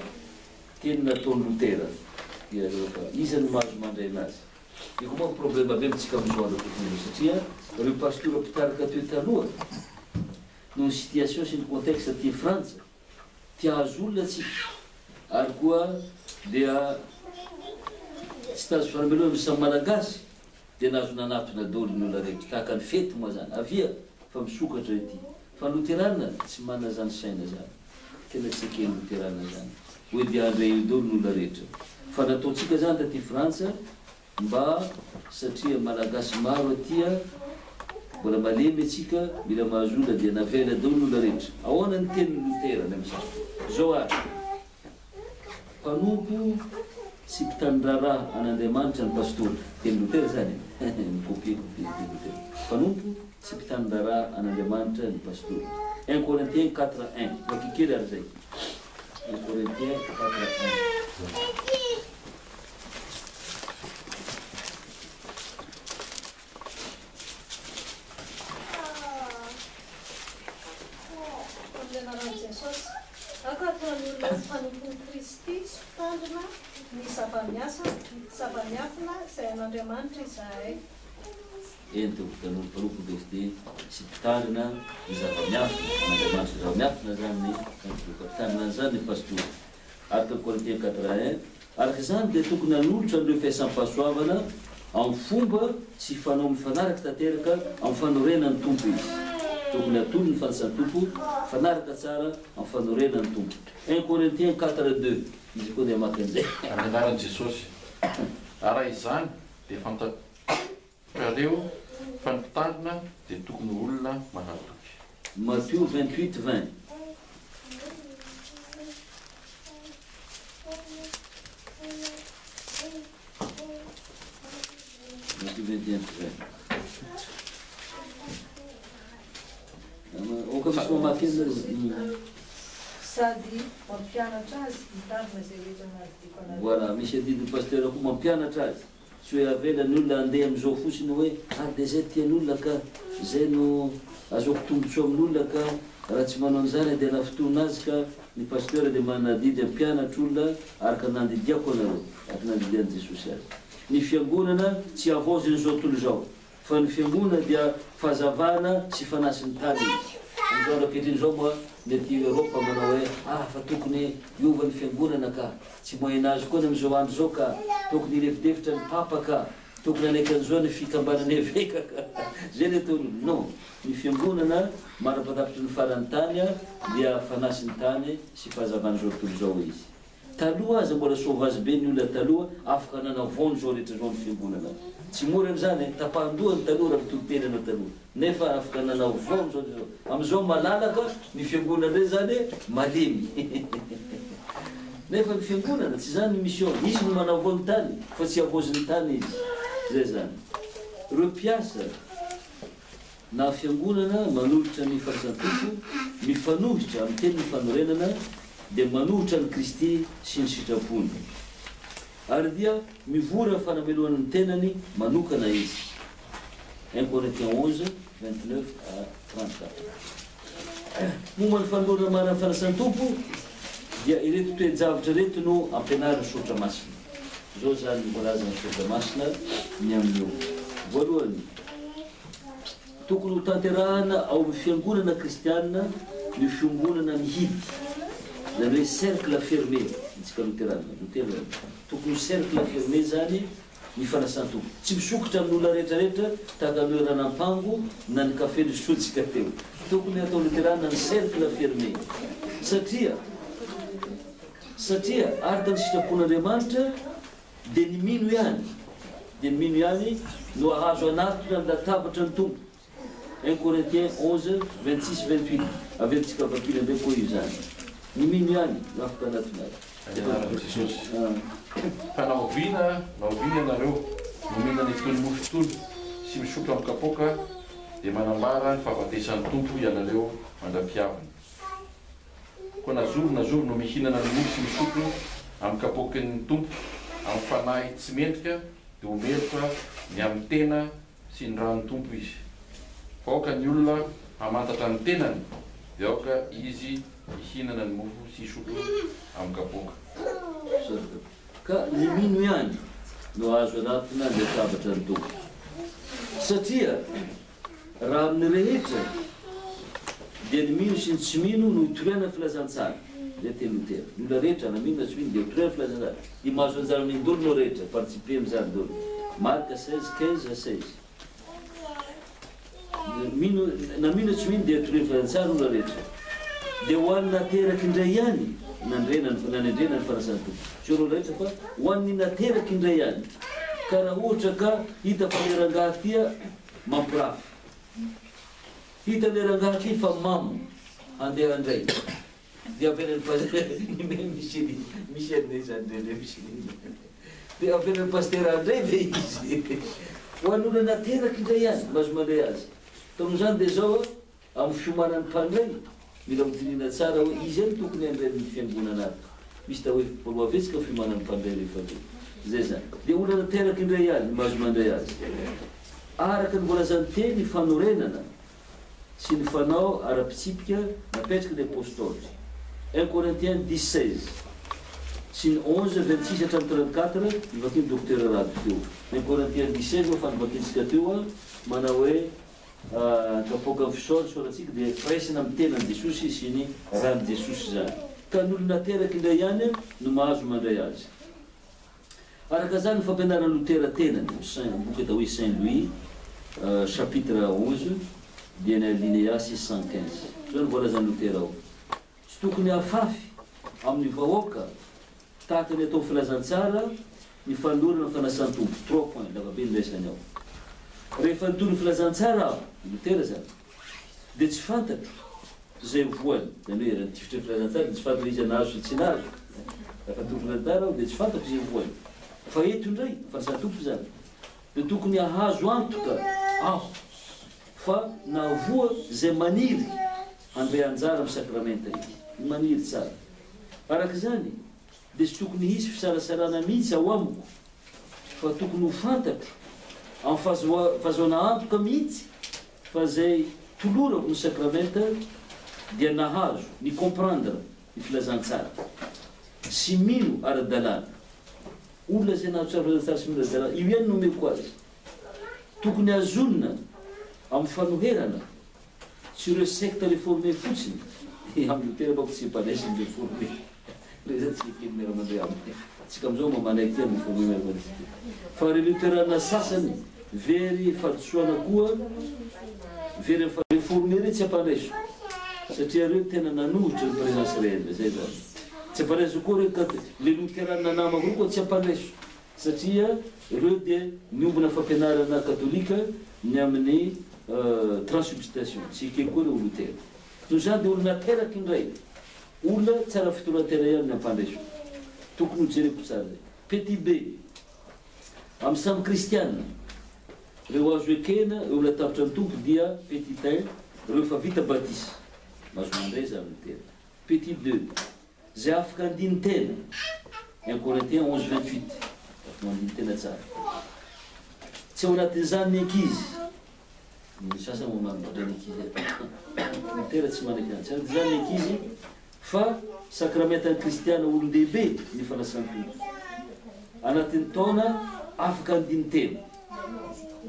teny nataony Lutera dia izy no mahazo mandray anazy io koa problema be mitsika amin'izao andro tokoa satria reo pastora mpitarika teo taloha no ny situation sy ny contexte aty Frantsa tia azo olona tsika ary koa dia tsy tazo fanameloana misy malagasy dia nazo nanatona daholo ny olona rehetra tahaka ny fety moa zany avia fa misokatra ity fa Luterana tsy manana zany saina zany tena tsy ekeny Luterana zany hoe dia andray daholo ny olona rehetra fa nataontsika zany taty Frantsa mba satria malagasy maro atya mbola malemy atsika mila mahazola dia navela daholo ny olona rehetra ahoana ny teny Luterana amin'izany zao ary mpanompo sy mpitandraraha an'Andriamanitra ny pastora teny Lutera zany mikopieko mpanompo sy mpitandraraha an'Andriamanitra ny pastora 1 Corinthiens 4:1. Makikely ary zay. 1 Corinthiens 4:1. Amin'ny Jesosy akatoan'olona tsy fanompony Kristy sotandrina ny zava-miafina izay an'Andriamanitra izahay. Entiko tanolo paropo Kristy sy mpitandrina ny zava-miafina an'Andriamanitra. Zava-miafina zany ny mpitandrina zany ny pastora. Araka Corinthiens 4:1. Araka izany dia tokony hanolotra an'ireo fiasam-pahasoavana amin'ny fomba sy fanao mifanaraka tanteraka amin'ny fanorenan'ny tompo izy. Tokony atolo ny fanasan'ny tompo fanaraka tsara amin'ny fanorenan'ny tompo. 1 Corinthiens 4:2. Izy koa dia maka an'izay. Amin'ny anaran'i Jesosy. Araha izany dia fantatrareo fa ny mpitandrina dia tokony olona mahatoky. Matthieu 28:20. Matthieu 21:20. Oka misy mamaky sady mampianatra azy mitandrina izay rehetra anazy tiako anazy. Voilà, misy adidin'ny pasteur koa mampianatra azy. Tsy hoe avela ny olona handeha amin'izao fotsiny hoe dia zay tian'olona ka zay no azoko tombotsoa amin'olona ka raha tsy manao an'izany dia na fotoana azy ka ny pasteur dia manadidy ampianatra olona araka nandidiako anareo, araka nandidian'i Jesosy azy. Ny fiangonana tsy avozy n'izao tontolo izao, fa ny fiangonana dia fahazavana sy fanasin'ny tany izy. Amin'izao ankehitriny zao moa mety Europa manao hoe fa tokony hiova ny fiangonana ka tsy moyen-âge koa amin'izao andro zao ka tokony hilevidevitra ny papa ka tokony anaiky an'izao ny fikambanany eveka ka zay le ataony. Non, ny fiangonana marapahatapitry ny faran'ny tany dia fanasin'ny tany sy fahazavana zao tontolo zao izy. Taloha aza mbola sauvage be ny olona taloha afaka nanavony zao rehetra zao ny fiangonana. Tsy mora an'izany tapahandohany taloha raha mitotenana taloha nefa afaka nanavony zao zao. Amin'izao malalaka ny fiangonana rey zany malemy. Nefa ny fiangonana tsy zany ny mission, izy no manavony tany fa tsy avozin'ny tany izy. Zay zany. Reo mpiasa na fiangonana manolotra ny fanasan-tompo mifanohitra amin'ny teny ny fanorenana dia manohitra ny Kristy sy ny sitrapony. Ary dia mivora fanamelohan'ny tenany manokana izy. 1 Corinthiens 11:29-34. Momba ny fanolorana marina ny fanasan'ny tompo dia ireto toe-javatra reto no ampianariny sotra masina. Zao zany voalaza ny sotra masina ny amin'io. Voalohany, tokony ho tanterahana ao amin'ny fiangonana kristianina ny fiangonana mihidy. Zany hoe cercle fermé, itsika luterana. Tokony cercle fermé zany ny fanasan'ny tompo. Tsy misokotra amin'olona rehetrarehetra tahaka ny ranam-pango na ny kafe nisotsika teo. Tokony atao luterana ny cercle fermé. Satria araka ny sitrapon'Andriamanitra dia ny mino ihany. Dia ny mino ihany no ahazo anatona ny latabatra ny tompo. 1 Corinthiens 11:26-28. Averitsika vakily ambe koa io zany. Ny mino ihany no afaka anatona azy. Fa naoviana ianareo nomena ny fitony mofitony sy misotro amin'ny kapoka dia manambara ny fahafatesan'ny tompo ianareo mandra-piavana. Koa nazoro no mihinana ny mofo sy misotro amin'ny kapokan'ny tompo amin'ny fanahy tsy mendrika dia homeloka ny amin'ny tena sy ny ran'ny tompo izy. Fa aoka ny olona hamantatra ny tenany dia aoka izy hihinana ny mofo sy misotro amin'ny kapoka. Ka ny mino ihany no azo anatona ny latabatra ny tompo. Satria raha amin'ny rehetra dia ny mino sy ny tsy mino no hitoriana filazantsara. Zay teny Lutera. Ny olona rehetra na mino na tsy mino dia hitoriana filazantsara. Dia mahazo anjara amin'ny dolonao rehetra, participer amin'izany dolona. Marka 16:15-16. Na mino tsy mino dia hitoriana filazantsara olona rehetra. Dia ho an'ny nateraky indray ihany nandrena ny fanasan'ny tompo. Tsy olona rehetra fa ho an'ny nateraky indray ihany. Ka raha ohatra ka hita fa le rangaha tia mampirafy. Hita le rangaha tia fa mamo handeha andray. Dia avelany misy anay zany misy. Dia avelany pasteur andray ve izy. Ho an'olona nateraky indray ihany mahazo mandray azy. Tamin'izany dia zao amin'ny fiomanan'ny mpandray mila midinina tsara hoe izy any tokony andray fiangonana ato misy ta hoe olo avetsika fimanany mpandray rehefa be zay zany dia olana teraky indray azy mahazo mandray azy araka ny volazany teny fanorenana sy ny fanao ara-pitsipika napetraky ny apôstôly 1 Corinthiens 16 sy ny 11 26 hatramin'ny 34 nivakiny docteur Rado teo 1 Corinthiens 16 fa nivakintsika teo a manao hoe kapoka amin'ny fisaory soratsika dia firaisina amin'ny tenany Jesosy sy ny rany Jesosy zany ka ny olona teraky indray ihany no mahazo mandray azy araka zany fampianarana Lutera tenany boky atao hoe Saint Louis chapitre 11 dia ny alinéa 615 zao ny voalazany Lutera ao tsy tokony hafafy amin'ny vahoaka tahaka ny atao filazantsara ny fanorana ny fanasan-tompo 3 points lavabe niraisany ao rehefa nitony filazantsara aho Lutera zany dia tsy fantatro zay voany zany hoe raha tifitra filazantsara tsy fantatro izy anazo sy tsy nazo rehefa nitony filazantsara aho dia tsy fantatro zay voany fa eto indray fanasan-tompo zany dia tokony ahazo antoka aho fa navoa zay maniry andray anjara amin'ny sakramenta izy maniry tsara araka zany dia tsy tokony hisy fisarasarana mihitsy ao amiko fa tokony ho fantatro amin'ny fahazoana antoka mihitsy fa zay tolorako ny sakramenta dia nahazo ny comprendre ny filazantsara sy mino ara-dalàna olona zay nahazo tsara filazantsara sy mino ara-dalàna io ihany nomeko azy tokony azonina amin'ny fanoherana tsy ireo secte réformé fotsiny amin'ny Lutera bako tsy mpanaisyny réformé reza tsy kely miara-mandray aminy tsika amizao mamanaiky ty amin'ny réformé miara-mandray fa re luterana sasany very fahadisoana koa very amin'ny réformé re tsy ampanaiso satria reo tena nanohitra ny présence réelle zay zany tsy ampanaiso koa reo le luterana namako koa tsy ampanaiso satria reo dia niombona fampianarana katolika ny amin'ny transsubstantiation tsy kely koa reo Lutera no zany dia olona teraky indray olona tsara fitoratera ihany ny ampandraiso tokony hojereko tsara zay petit b amin'ny samy kristiana reo azo ekena eo olona tafitra ny tompo dia petit 1 reo efa vita batisa mahazo mandray zany Lutera petit 2 zay afaka andiny tena 1 Corinthiens 11 28 afaka mandiny tena tsara tsy ao anatin'izany ny ankizy ny sasany mamandray ny ankizy Lutera tsy manaky any tsy anatin'izany ny ankizy fa sakramenta ny kristiana olon-dehibe ny fanasan-tompo anatin'ny taona afaka andiny tena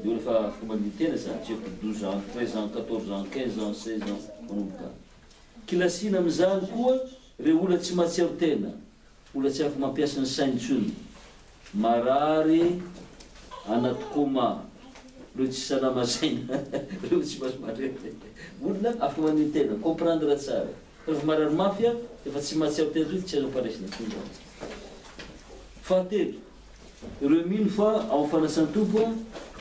dia rehefa afaka mandiny tena zany tsy haiko 12 ans 13 ans 14 ans 15 ans 16 ans manomboka kilasina amin'izany koa re olona tsy mahatsiaro tena olona tsy afaka mampiasa ny saintsony marary anaty coma reo tsy salama saina reo tsy masomare olona afaka mandiny tena comprendre tsara rehefa marary mafia efa tsy mahatsiaro tena zao tsy azo ampandraisina tonga fahatelo ireo mino fa ao fanasan-tompo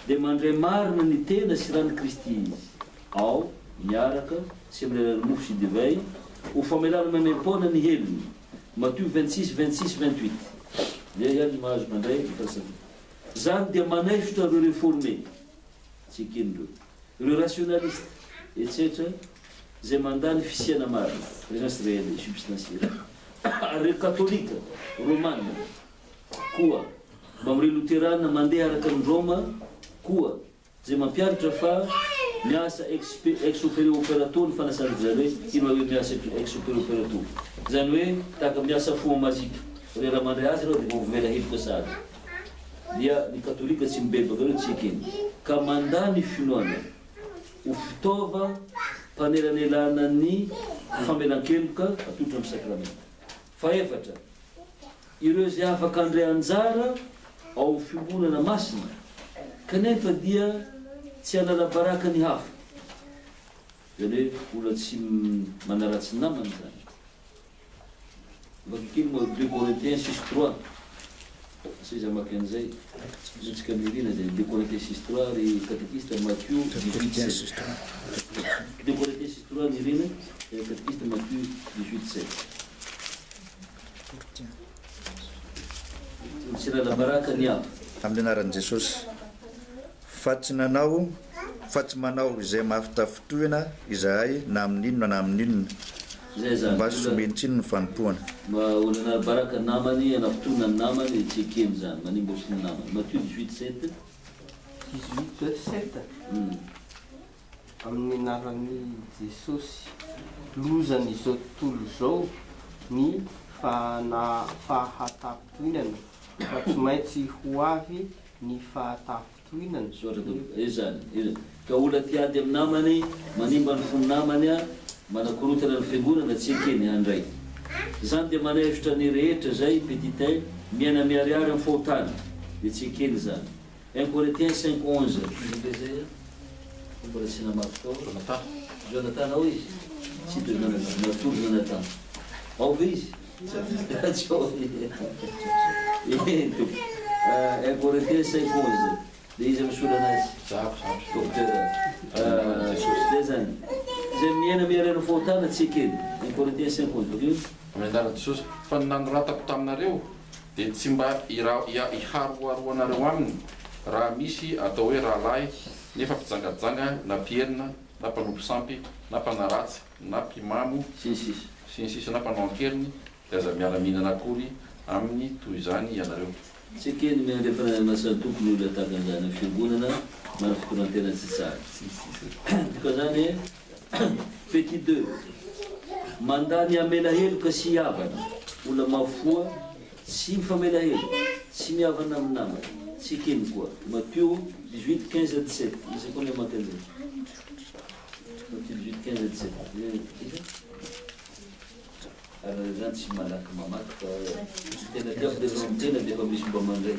dia mandray marina ny tena sy rany Kristy izy ao miaraka sy amin'ny lalany mofo sy divay ho famelana mamem-pona ny helony Matthieu 26 26 28 dia ihany mahazo mandray ny fanasan-tompo zany dia manaisotra reo réformé tsy eken'ireo ireo rationaliste etsetra zay mandany fisiana marina présence réelle substantielle reo katolika romana koa mba amire luterana mandeha araka ny Roma koa zay mampianatra fa miasa ex opere operato ny fanasana zany hoe ino hoe miasa ex opere operato zany hoe tahaka miasa fo mazika re raha mandray azy reo dia vovomela helika sady dia ny katolika tsy mibebaka reo tsy ekeny ka mandany finoana ho fitaova mpanelanelana ny famelan-keloka atotra amin'ny sakramenta fa efatra ireo zay afaka andray anjara ao fimbonana masina kanefa dia tsy hanala baraka ny hafa zany hoe olona tsy manaratsy namany zany vakikely moa 2 Corinthiens 6 3 sy za maky an'izay tsika mirina zay 2 Corinthiens 6 3 ry catéchiste Matthieu 18 2 Corinthiens 6 3 mirina catéchiste Matthieu 18 7 tsy hanala baraka ny hafa amin'ny anaran'i Jesosy fa tsy manao izay mahafitafitohina izahay na amin'inona na amin'inona zay zany mba somentsiny ny fanompoana mba olana baraka namany anafotona ny namany tsy ekeny zany manimbosi ny namany Matthieu 18:7 18:7 amin'ny anaran'ny Jesosy lozany izao tontolo izao ny fahatapitoinana fa tsy maintsy ho avy ny fahatapitoinana zany ka ola tiady amin'ny namany manimba ny fony namany a manakorotana ny fiangonana tsy ekeny handray zany dia manevitra ny rehetra zay petitain miaina miariary amin'ny fahotana dia tsy ekeny zany 1 Corinthiens 5:11 zay mbola tsy namafy tao Jonathan ao izy tsy de natolo Jonathan ao ve izy 1 Corinthiens 5:11 dia izy misolo anazy dia zany zay miaina miariary fahotana tsy ekeny 1 Corinthiens 5:11 bakeo amin'ny anarany Jesosy fa ny nanoratako taminareo dia tsy mba iharoaroanareo aminy raha misy atao hoe rahalahy nefa mpijangajanga na pierina na mpanompo sampy na mpanaratsy na mpimamo sinsisa na mpanao ankeriny dia aza miara-mihinana akory amin'ny toy izany ianareo tsy ekeny miandrefa masany tokony olona takan'izany amin'ny fiangonana mana fikorantena tsy tsara ka zany petit 2 mandany amela heloka sy havana olona mafoa tsy mifamelahelo tsy mihavana amin'ny namany tsy ekeny koa Matthieu 18:15-17 izy koa le makan'izay Matthieu 18:15-17 ary zany tsy malaky mamaky fa tena tiako dia tena dia efa misy mba mandray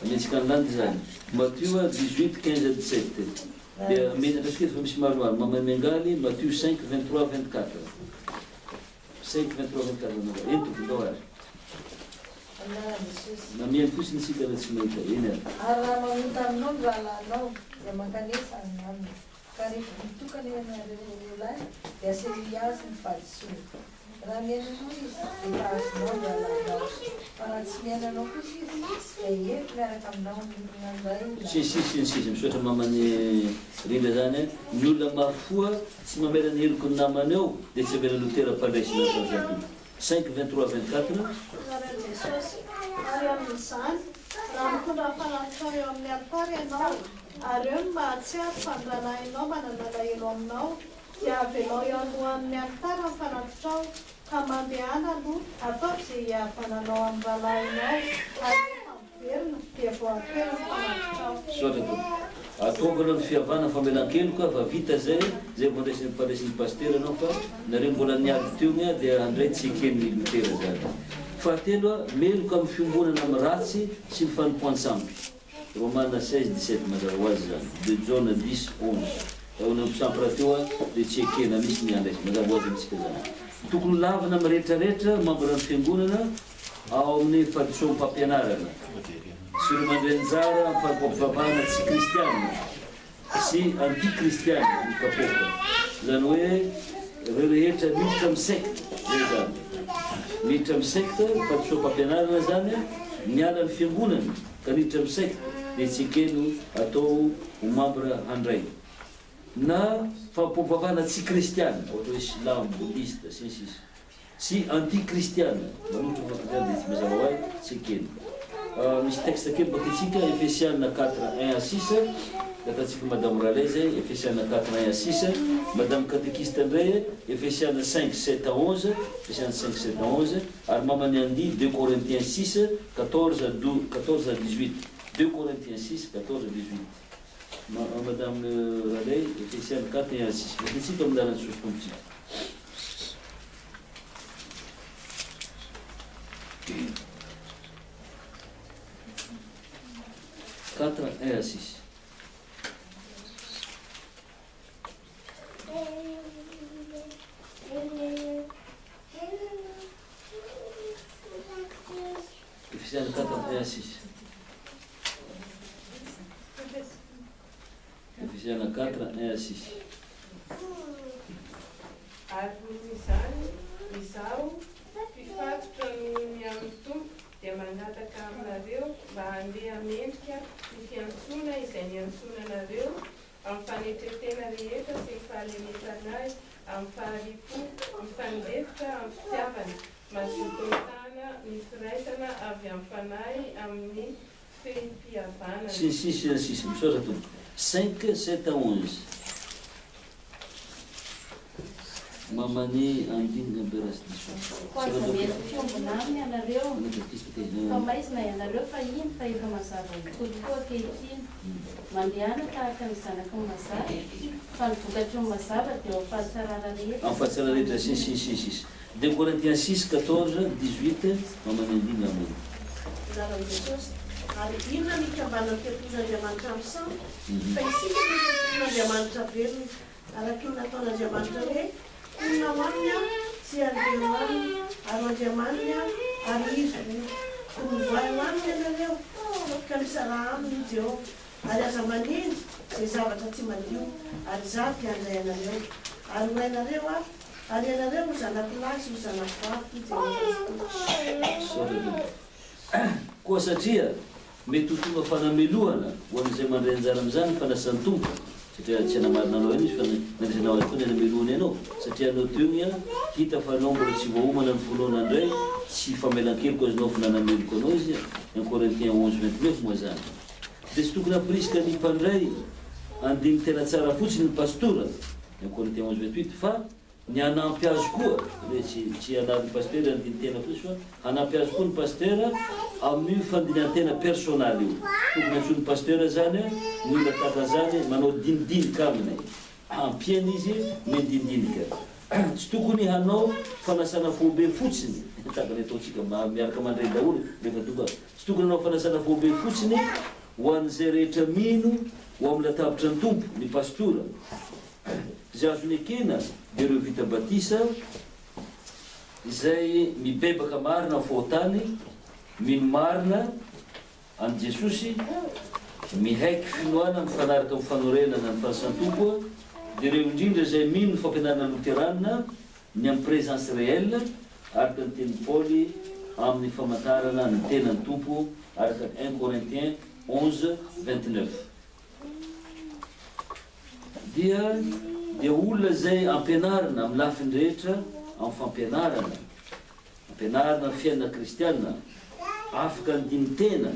ametsika an'lany zany Matthieu 18:15-17 dia menatrasika efa misy maromaro mamamiangaly Matthieu 5:23-24 5:23-24 eny tokony ary namiany fosiny sika raha tsy mahita eny ary raha mamonta aminao ny rahalahinao dia mankanesa ny aminy ka rehefa mitokana ianareo lahy dia asely azy ny fahadisoana raha miainanao izy dia tahazonao ny rahalahinao fa raha tsy miainanao kosa izy dia ento miaraka aminao nandray sisy misotra mamany rindra zany ny olona mafoa tsy mamela ny heloko ny namany ao dia tsy amela lotera-pandraisina fazatoto 5:23-24 ary amin'izany raha mitondra fanatao eo amin'ny altara ianao ary eo no mahatsiaro fa ny rahalahinao manana lahelo aminao dia avelao alohan'ny altara ny fanatotrao ka mandehana aloha atao izay hiavananao amin'ny rahalahinao ary verina dia voatoera ny fanatotrao ataovana ny fihavana famelan-keloka fa vita zay fandraisin'ny paster anao fa nareo mbola niady teo nya dia andray tsy ekeny lotera zany fahatelo meloka amin'ny fiombolana amin'ny ratsy sy ny fanompoan-tsampy Romana 16:17 mazava ho azy zany 2 John 10:11 aona mpisampy raha teo dia tsy ekena misy miandraiky mazava ho azy amitsika zany tokony lavina amin'ny rehetrarehetra mambra ny fiangonana ao amin'ny fadisoam-pampianarana sy ro mandrenjara fampivavahana tsy kristianina sy antikristianina mikapoka zany hoe reo rehetra miditra amin'ny secte zay zany miditra amin'ny secte fadisoam-pampianarana zany miala ny fiangonana ka miditra amin'ny secte dia tsy ekeno atao ho membre handray na fampivavahana tsy kristianina ohatra hoe silamo boudiste sy antikristianina manotra fakristiana dia tsy mazava ho azy tsy ekeno misy texte kely bakitsika Ephésiens 4:1-6 datatsika madame Ralais zay Ephésiens 4:1-6 madame catéchiste ndray Ephésiens 5:7-11 Ephésiens 5:7-11 ary mamany andi 2 Corinthiens 6:14-18 2 Corinthiens 6:14-18 madame Ralais Ephésiens 4:1-6 bakitsika amilana sosotombotsika 4:1-6 Ephésiens 4:1-6 Ephésiens 4:1-6 ary izany izao mpifatrotra ny amin'ny tompo dia manataka aminareo mba handeha mendrika ny fiantsona izay niantsona anareo amin'ny fanetretena rehetra sy ny fahalemetana azy amin'ny faharipo mifandefitra amin'ny fitiavana mazotontana ny firaisana avy amin'ny fanahy amin'ny fehim-pihavanana. Si, misaotra tompo. 5, 7 à 11. Mamani andinga berasdiso. Kwanza miezo fiombonany ianareo fa maizina ianareo fa iny fa efa mazava nytolo koa ankehitriny mandehana tahaka ny zanaka ny mazava fa ny vokatry ny mazava dia ao fahatsarana rehetra. En fahatsarana rehetra, si. 2 Corinthiens 6, 14, 18, mamani andinga amony. Zaran'i Jesosy ary inona ny ikambana fiatoan'Andriamanitra amin'ny samy fa isika ny fiatoan'Andriamanitra velona araka ny nataon'Andriamanitra hoe inona hoanina sy andreo hoanina ary Andriamanina ary izy konovoay hoanina ianareo ka misaraha aminy Jehovah ary aza manendy izay zavatra tsy madio ary zavy andray anareo ary ho hainareo ary ianareo ho zanakilahy sy ho zanakivavy Jehovah. Koa satria mety ho tonga fanamelohana ho an'izay mandray anjara amin'izany fanasan'ny tompo satria tsy hanamarina anao iny izy fa nandraisanao azy koa ny hanamelohany ianao satria anao teo nia hita fa anao mbola tsy voaomana ny voalohana indray tsy famelan-keloka azonao fa nanameloko anao izy 1 Corinthiens 11:29 moa zany dia tsy tokony hampirisika ny mpandray andiny tena tsara fotsiny ny pastora 1 Corinthiens 11:28 fa ny hanampy azy koa hoe tsy hanampy ny pasteur andiny tena fotsy fa hanampy azy koa ny pasteur amin'ny fandinihan-tena personaly io tokony antsoa ny pasteur zany mila tahaka zany manao dinidinika aminy ampiany izy midinidinika tsy tokony hanao fanasana fobe fotsiny tahaka ataontsika miaraka mandray daholo rehefa tonga tsy tokony hanao fanasana fobe fotsiny ho an'izay rehetra mino ho amin'ny latabatra ny tompo ny pastora izay azony ekena dia ireo vita batisa izay mibebaka marina amin'ny fahotany mino marina any Jesosy mihaiky finoana mifanaraka amin'ny fanorenana ny fanasan-tompo dia ireo indrindra izay mino ny fampianarana loterana ny amin'ny présence réelle araka ny teny Paoly amin'ny famantarana ny tenany tompo araka 1 Corinthiens 11:29 dia olona zay ampianarana amin'ny lafiny rehetra amin'ny fampianarana ampianarana ny fiainana kristiana afaka andiny tena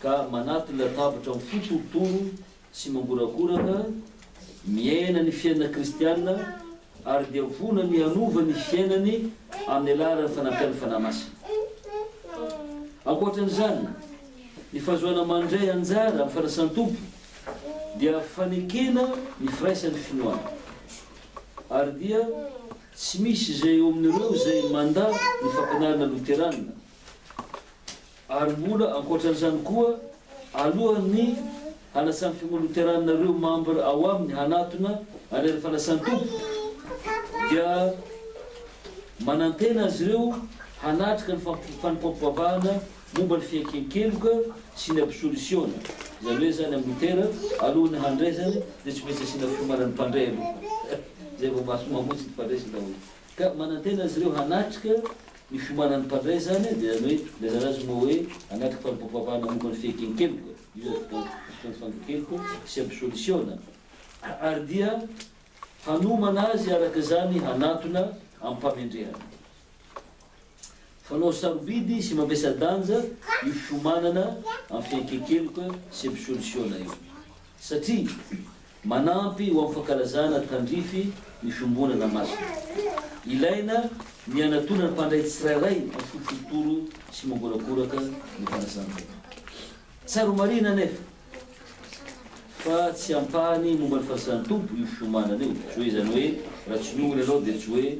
ka manato latabatra amin'ny fototoro sy mangorakoraka miaina ny fiainana kristiana ary dia vona ny hanova ny fiainany amin'ny alarany fanampiana fanamasina. Ankoatran'izany ny fahazoana mandray anjara amin'ny fanasan-tompo dia fanekena ny firaisan'ny finoana ary dia tsy misy izay eo amin'ireo izay manda ny fampianarana loterana ary mbola ankoatran'izany koa alohan'ny hanasan'ny fimoana loterana ireo membre ao aminy hanatona ary fanasan-tompo dia manantena azy ireo hanatrika ny fanimpampiavahana momba ny fiankenkeloka sy ny absolutiona zany hoe zany amin'ny lotera alohan'ny handray zany dia tsy maintsy asina fiomanan'ny mpandray aloha zay vao maso mamotsy ny mpandraisy daholo ka manantena azy ireo hanatrika ny fiomanan'ny mpandray zany dia zany hoe lazana azy moa hoe hanatrika fanimpampiavahana momba ny fiankenkeloka io fankenkeloka sy absolutiona ary dia hanomana azy araka zany hanatona amin'ny mpamendrehana fanao sarobidy sy mampiasa danja io fiomanana amin'ny fiankenkeloka sy absolutiona io satria manampy ho amin'ny fankalazana tandrify ny fiombonana masina ilaina ny anatona ny mpandray tsirairay amin'ny fototoro sy mangorakoraka ny fanasana tsaro marina nefa fa tsy ampahany momba ny fanasan-tompo io fiomanana io tsy hoe zany hoe raha tsy nongony anao dia tsy hoe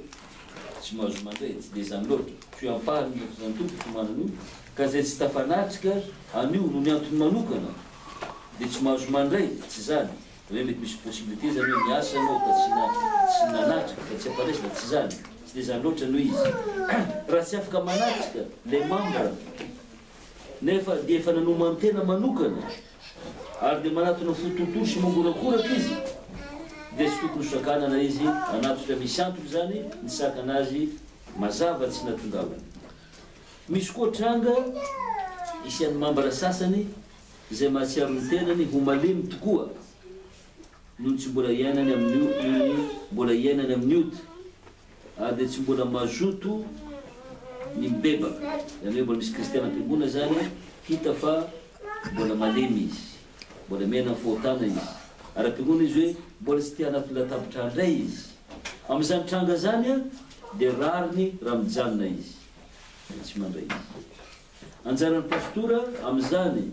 tsy mahazo mandray tsy dia zany loatra tsy hoe ampahany momba fanasan-tompo fiomanana io ka zay tsy tafanatrika anio no ny antony manokana dia tsy mahazo mandray tsy zany hoe mety misy possibilité zany hoe miasa anao ka tsy nanatrika ka tsy amparesina tsy zany tsy dia zany loatra noho izy raha tsy afaka manatrika le membre nefa dia efa nanomany tena manokana ary dia manatona fototoro sy mangorakoraka izy dia tsy tokony sakanana izy anatotra misy antony zany ny sakanazy mazava tsy natongavany. Misy koa tranga isian'ny membre sasany izay mahatsiaro ny tenany ho malemy tokoa noho tsy mbola iainany amin'io mbola iainany amin'ny ota dia tsy mbola mazoto ny mibebaka zany hoe mbola misy kristiana am-piangona zany hita fa mbola malemy izy mbola mena ny fahotana izy ary am-piangona izy hoe mbola tsy tia anaty latabatra andray izy amin'izany tranga zany a dia rariny raha mijanona izy tsy mandray izy anjaran'ny pastora amin'izany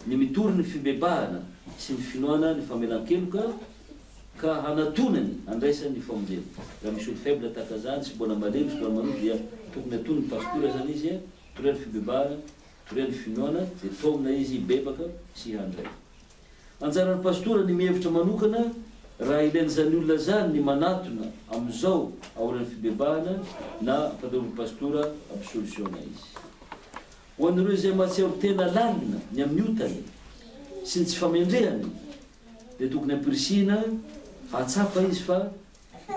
ny mitory ny fibebahana sy ny finoana ny famelan-keloka ka hanatonany andraisany famonjena raha misy olo faible tahaka zany sy mbola malemy sy mbola manoto dia tokony atony ny pastora zany izy a toreny fibebahana toreny finoana dia tomina izy hibebaka sy handray anjaran'ny pastora ny mihevitra manokana raha ilainy zany olona zany ny manatona amin'izao aoran'ny fibebahana na ampandoviny pastora absolutiona izy ho an'ireo izay mahatsiaro tena lalina ny amin'ny otany sy ny tsy famendrehany dia tokony ampirisihana hatsapa izy fa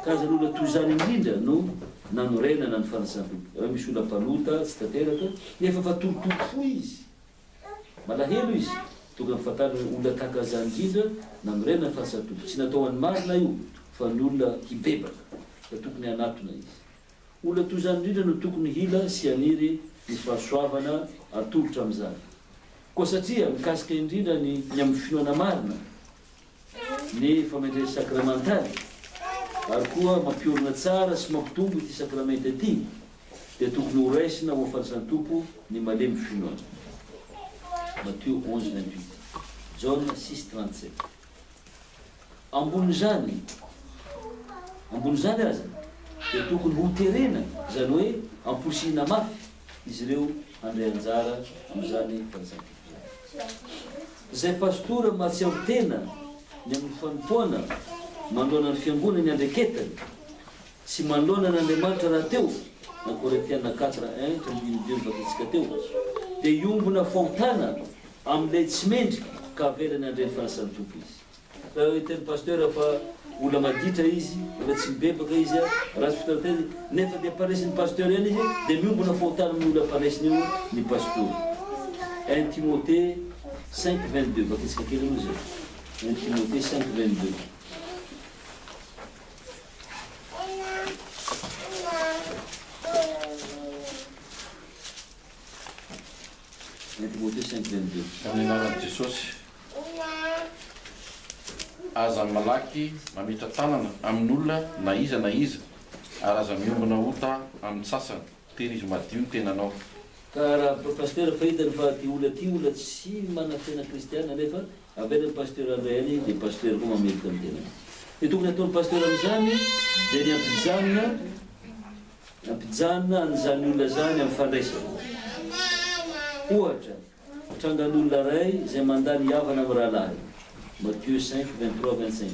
kazan'olona toy zany indrindra no nanorenana ny fanasan-tompo raha misy olona mpanota tsy tanteraka nefa fa tolotolo fo izy malahelo izy tokony ampifantarina olona tahaka zany indrindra nanorenana ny fanasan-tompo tsy natao any marina io fa ny olona hibebaka fa tokony hanatona izy olona toy zany indrindra no tokony hila sy haniry ny fahasoavana atolotra amin'izany koa satria mikasika indrindra ny amin'ny finoana marina ny famendrena sakramentaly ary koa mampiorina tsara sy mampitombo ity sakramenta ity dia tokony ho raisina ho afanasan'ny tompo ny malemy finoana Matthieu 11:28 John 6:37 ambony zany aza dia tokony ho terena zany hoe amposihina mafy izy ireo handray anjara amin'izany fanasan-tompo zay pastora mahatsiaro tena ny amin'ny fanompoana manoloana ny fiangonana ny andreketany sy manoloana n'Andriamanitra raha teo na Korintiana 4:1-2 teo dia iombona fahotana amin'ilay tsy mendrika ka avelany andreny fanasan'ny tompo izy raha hoe teny pasteur fa olona maditra izy olona tsy mibebaka izy raha tsy fitara teny nefa dia paresin'ny pasteur eny izy dia miombona fahotana amin'ny olona paresiny io ny pasteur 1 Timothée 5:22 bakitsika kely io zay 1 Timothée 5:22 Timothée 5:22 amin'ny anaran'i Jesosy aza malaky mamitra tanana amin'olona na iza ary aza miombona ota amin'ny sasany tena izy madio ny tenanao ka raha pasteur fahitany fa ty olona tsy manatena kristiana nefa avelany pasteur andray any dia pasteur koa mamelika amin'ny tenany dia tokony ataony pasteur amin'izany dia ny ampijanona an'izany olona zany amin'ny fandraisana ohatra trangan'olona ray izay mandany havana amin'ny rahalahy Matthieu 5:23-25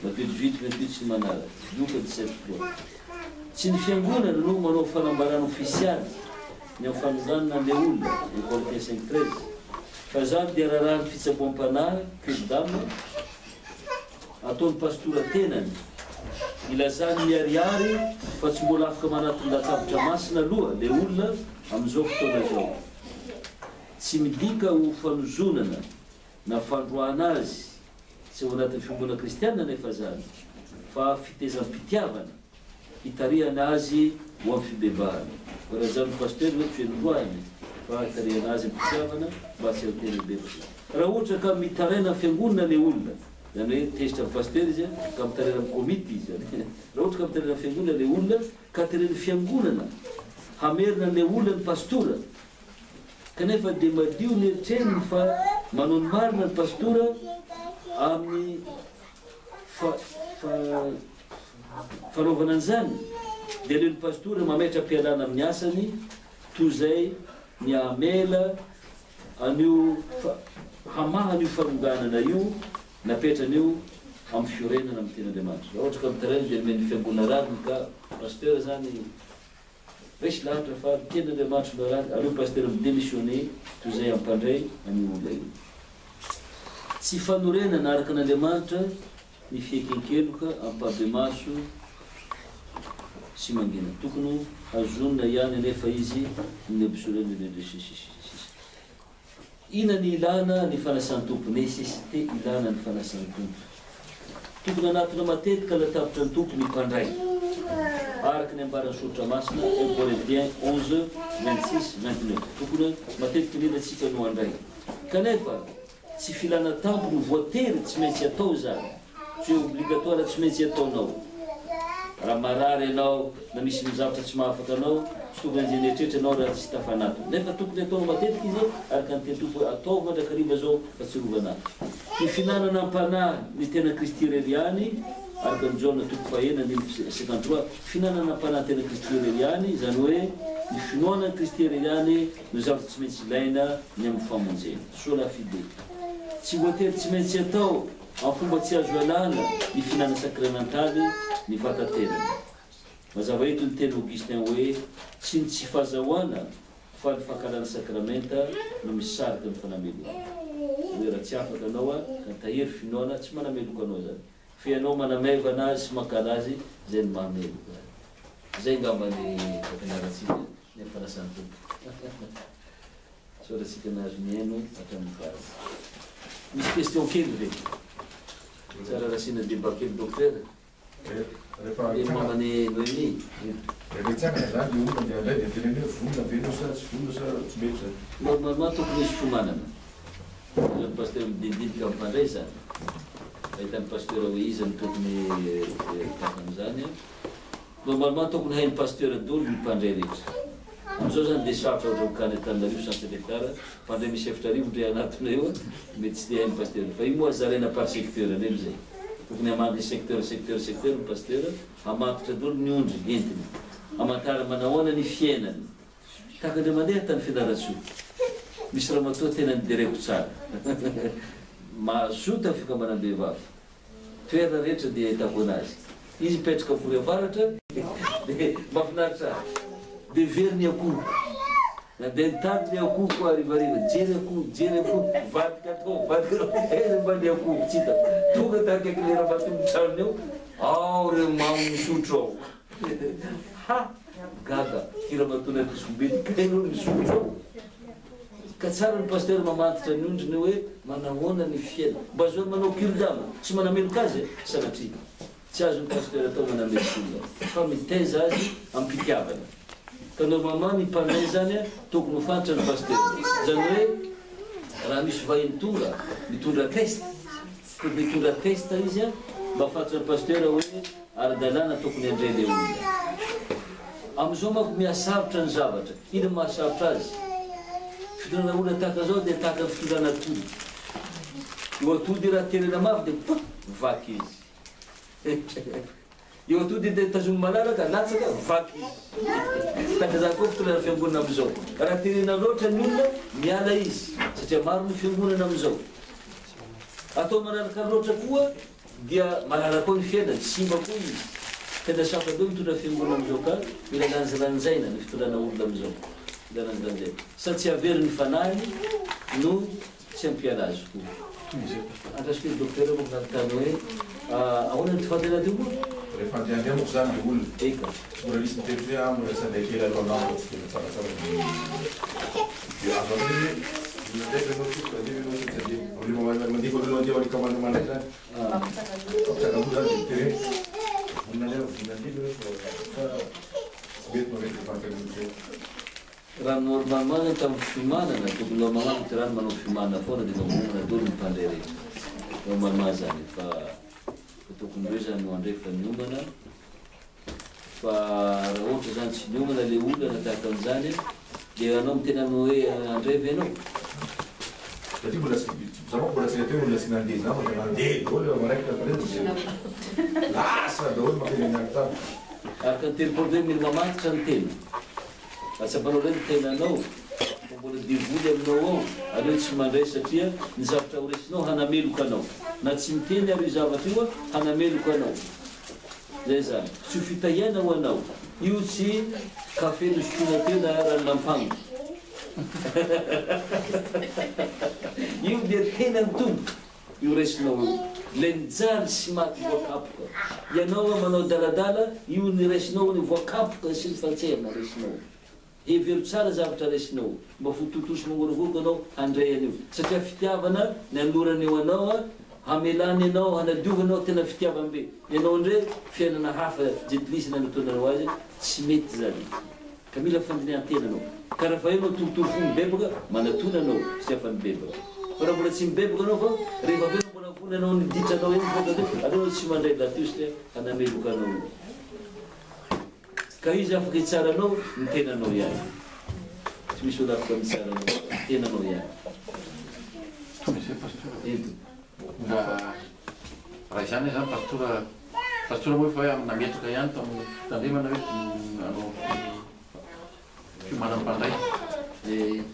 Matthieu 18:28 sy manara Luka 17:3 tsy ny fiangonana no manao fanambarana ofisialy ny amin'ny fanonganana le olona ny Corinthiens 5:13 fa zany dia raha ny fitsaboam-panahy kedama ataony pastora tenany ilazany miariary fa tsy mbola afaka manatony latabatra masina aloha le olona amin'izao fotoana zao tsy midika ho fanozonana na fandroana azy tsy ho anatin'ny fiangonana kristiana nefa zany fa fitezam-pitiavana hitarihana azy ho amin'ny fibebahana fa raha zany pasteur hoe fiandroany fa hitarihana azy amin'ny pitiavana mba tsy ahotena bebaka raha ohatra ka mitaraina amin'ny fiangonana le olona zany hoe tezitra amin'ny pasteur izy ka mitarena amin'ny komity izy raha ohatra ka mitarena amin'ny fiangonana le olona ka tereny fiangonana hamerina le olona ny pastora kanefa dia madio ny eritreniny fa manao ny marina ny pastora amin'ny fanaovana an'izany dia leo ny pastora mametra am-pialana amin'ny asany toy zay ny hamela an'io hamaha an'io fanonganana io napetran'io amin'ny fiorenana amin'ny ten'Andriamanitra raha ohatra ka mitarena dia meny fiangonana rariny ka pasteur zany resy lahatra fa ten'Andriamanitra no raha aleo pasteur midémissionné toy zay ampandray amin'ny olona io tsy fanorenana araka an'Andriamanitra ny fiekenkeloka ampabe-maso sy mangina tokony azonina ihany nefa izy ny absolument ina ny ilana ny fanasan-tompo nécessité ilana ny fanasan-tompo tokony anatina matetika latavitra ny tompony mpandray araka ny ambarany sotra masina 1 Corinthiens 11 26 29 tokony matetika lilantsika no andray kanefa tsy filana tampo no voatery tsy maintsy atao zany tsy obligatoire tsy maintsy ataonao raha marary ianao na misy mizavatra tsy mahafaka anao tsy tokony anjeny eritretra anao raha tsy tafanato nefa tokony atao matetika izy araka ny teny tompo atao mandrakariva zao fa tsy rovanato ny finanana ampanahy ny tena kristireliany araka ny Jaona toko fahena ny 53 finanana ampanahy tena kristireliany zany hoe ny finoana kristireliany no zavatra tsy maintsy ilaina ny amin'ny famonjena sola fide tsy voatery tsy maintsy atao amin'ny fomba tsy azo alana ny finanana sakramentaly ny vatatenany mazava eto ny teny Augustin hoe tsy ny tsy fahazahoana fa ny fankalana sakramenta no misarika ny fanamelona hoe raha tsy afaka anao a ka tahery finoana tsy manameloka anao zany fe anao manamevana azy sy makala azy zay ny mahameloka zay ngamba ny fampianaratsika ny fanasany tompo soratsika nahazo miaino hatramin'ny farany misy question kely ve tsara rasina débat kely docteur mamany Noémie normalement tokony misy fomanana ny pasteur midididika ampandray zany ahitany pasteur hoe izy ny tokony takan'izany normalement tokony hainy pasteur dolo ny mpandray rehetra amizao zany de sarotra ohatry kany Antananarivo Saint-Nectara mpandray misy efatra arivo ndray anatiny eo mety tsy de hainy pasteur fa io moa zaraina par secteur reny zay tokony amandry secteur ny pasteur amatotra dolo ny ondry entiny amantara manahoana ny fiainany takandre mandeha tany Fianarantsoa misy raha matoa tena nidereko tsara mahazo ta fikamanam-behivavy toerana rehetra dia ahitako anazy izy mipetraka vory avaratra dia mahafinaritra dia very ny akoho na dia nitady ny akoho koa arivariva jery akoho vadika atao mba ny akoho tsy hita tonga takaiky le raha matombotsarony eo ao reo mamo misotro ao ha gaga kira matona kisombedy kaino misotro ao ka tsara ny pasteur mamantitra ny ondriny hoe manahoana ny fiaina mba zao manao kirdama tsy manameloka azy sanatria tsy azo ny pasteur atao manamelokolona fa mitaiza azy ampitiavana ka normalement ny mpandray zany tokony ho fantatra ny pasteur zany hoe raha misy vahiny tonga mitondra test tokony mitondra test izy mba fantatra ny pasteur hoe ara-dalàna tokony andray le olona amizao manko mihasarotra ny zavatra ino mahasarotra azy fitondrana olona tahaka zao dia tahaka ny fitondrana atody eo atody raha terena mafy dia pot vaky izy eo atody dia tazomy malalaka latsaka vaky izy tahaka zany koa fitondrana fiangonana amizao raha terena loatra ny olona miala izy satria maro ny fiangonana amizao atao malalaka loatra koa dia malala koa ny fiainany simba koa izy tena safa do mitondra fiangonana amizao ka mila lanjalanjaina ny fitondrana olona amizao lanjalanjaina sa tsy avery ny fanahiny no tsy ampiala azy koa andrasiko docteur moa natany hoe ahoana ny tifantena ty moa rehefa andehandeha moa zany le olona eka mora misy mitety hoe amina sanday kely alohanao tsy de tsaratsara de amaminy ndraiky anao toka de anao tsy de mandiko aloha andeha alika mandray zany apitaka moa zany tere vonandeha vonandilo hoe tsy mety mavety fantan'olona raha normalement tamin'ny fimanana tokony normalement ty rano manao fimanana foana dia mamonana dolo ny mpandray rehetra normalement zany fa tokony hoe zany no andray fa niomana fa raha ohatra zany tsy niomana le olana tahaka an'izany dia anao mitena hoe andray ve anao satria mbola mbola tsy teo olona sy nandeha zany fa nandeha daholo maraiky lasa daholo makenany tany araka ny telopolo hoe mila mamantitra ny tena atsapanao reny tenanao mbola devoly aminao ao aleo tsy mandray satria ny zavatra horesinao hanameloka anao na tsy miteny ary zavatra io hanameloka anao zay zany tsy ho fitahiana ho anao io tsy kafe nosotrona tena rano lampango io dia tena ny tombo io resinao io le nijary sy maty voakapoka ianao manao daladala io ny resinao ny voakapoka sy ny fantsehana resinao hevero tsara zavatra resinao mba fototoso mangorogoko anao handray an'io satria fitiavana ny anorany eo anao hamelany ianao hanadiovanao tena fitiavam-be ianao ndray fiainana hafa jedolisina nataonareo azy tsy mety zany ka mila fandinihan-tenanao ka raha fa io anao tolotolo fo mibebaka manatona anao sy afa mibebaka fa raha mbola tsy mibebaka anao fa rehefa aveo mbola fony anao niditranao eny aleo tsy mandray latio satria hanameloka anao ka izy afaka hitsaranao ny tenanao ihany tsy misy olo afaka mitsaranao tenanao ihany raha izany zany pastora moa fa nametraka ihany tamin'ny tandremana hoe anao fiomanany mpandray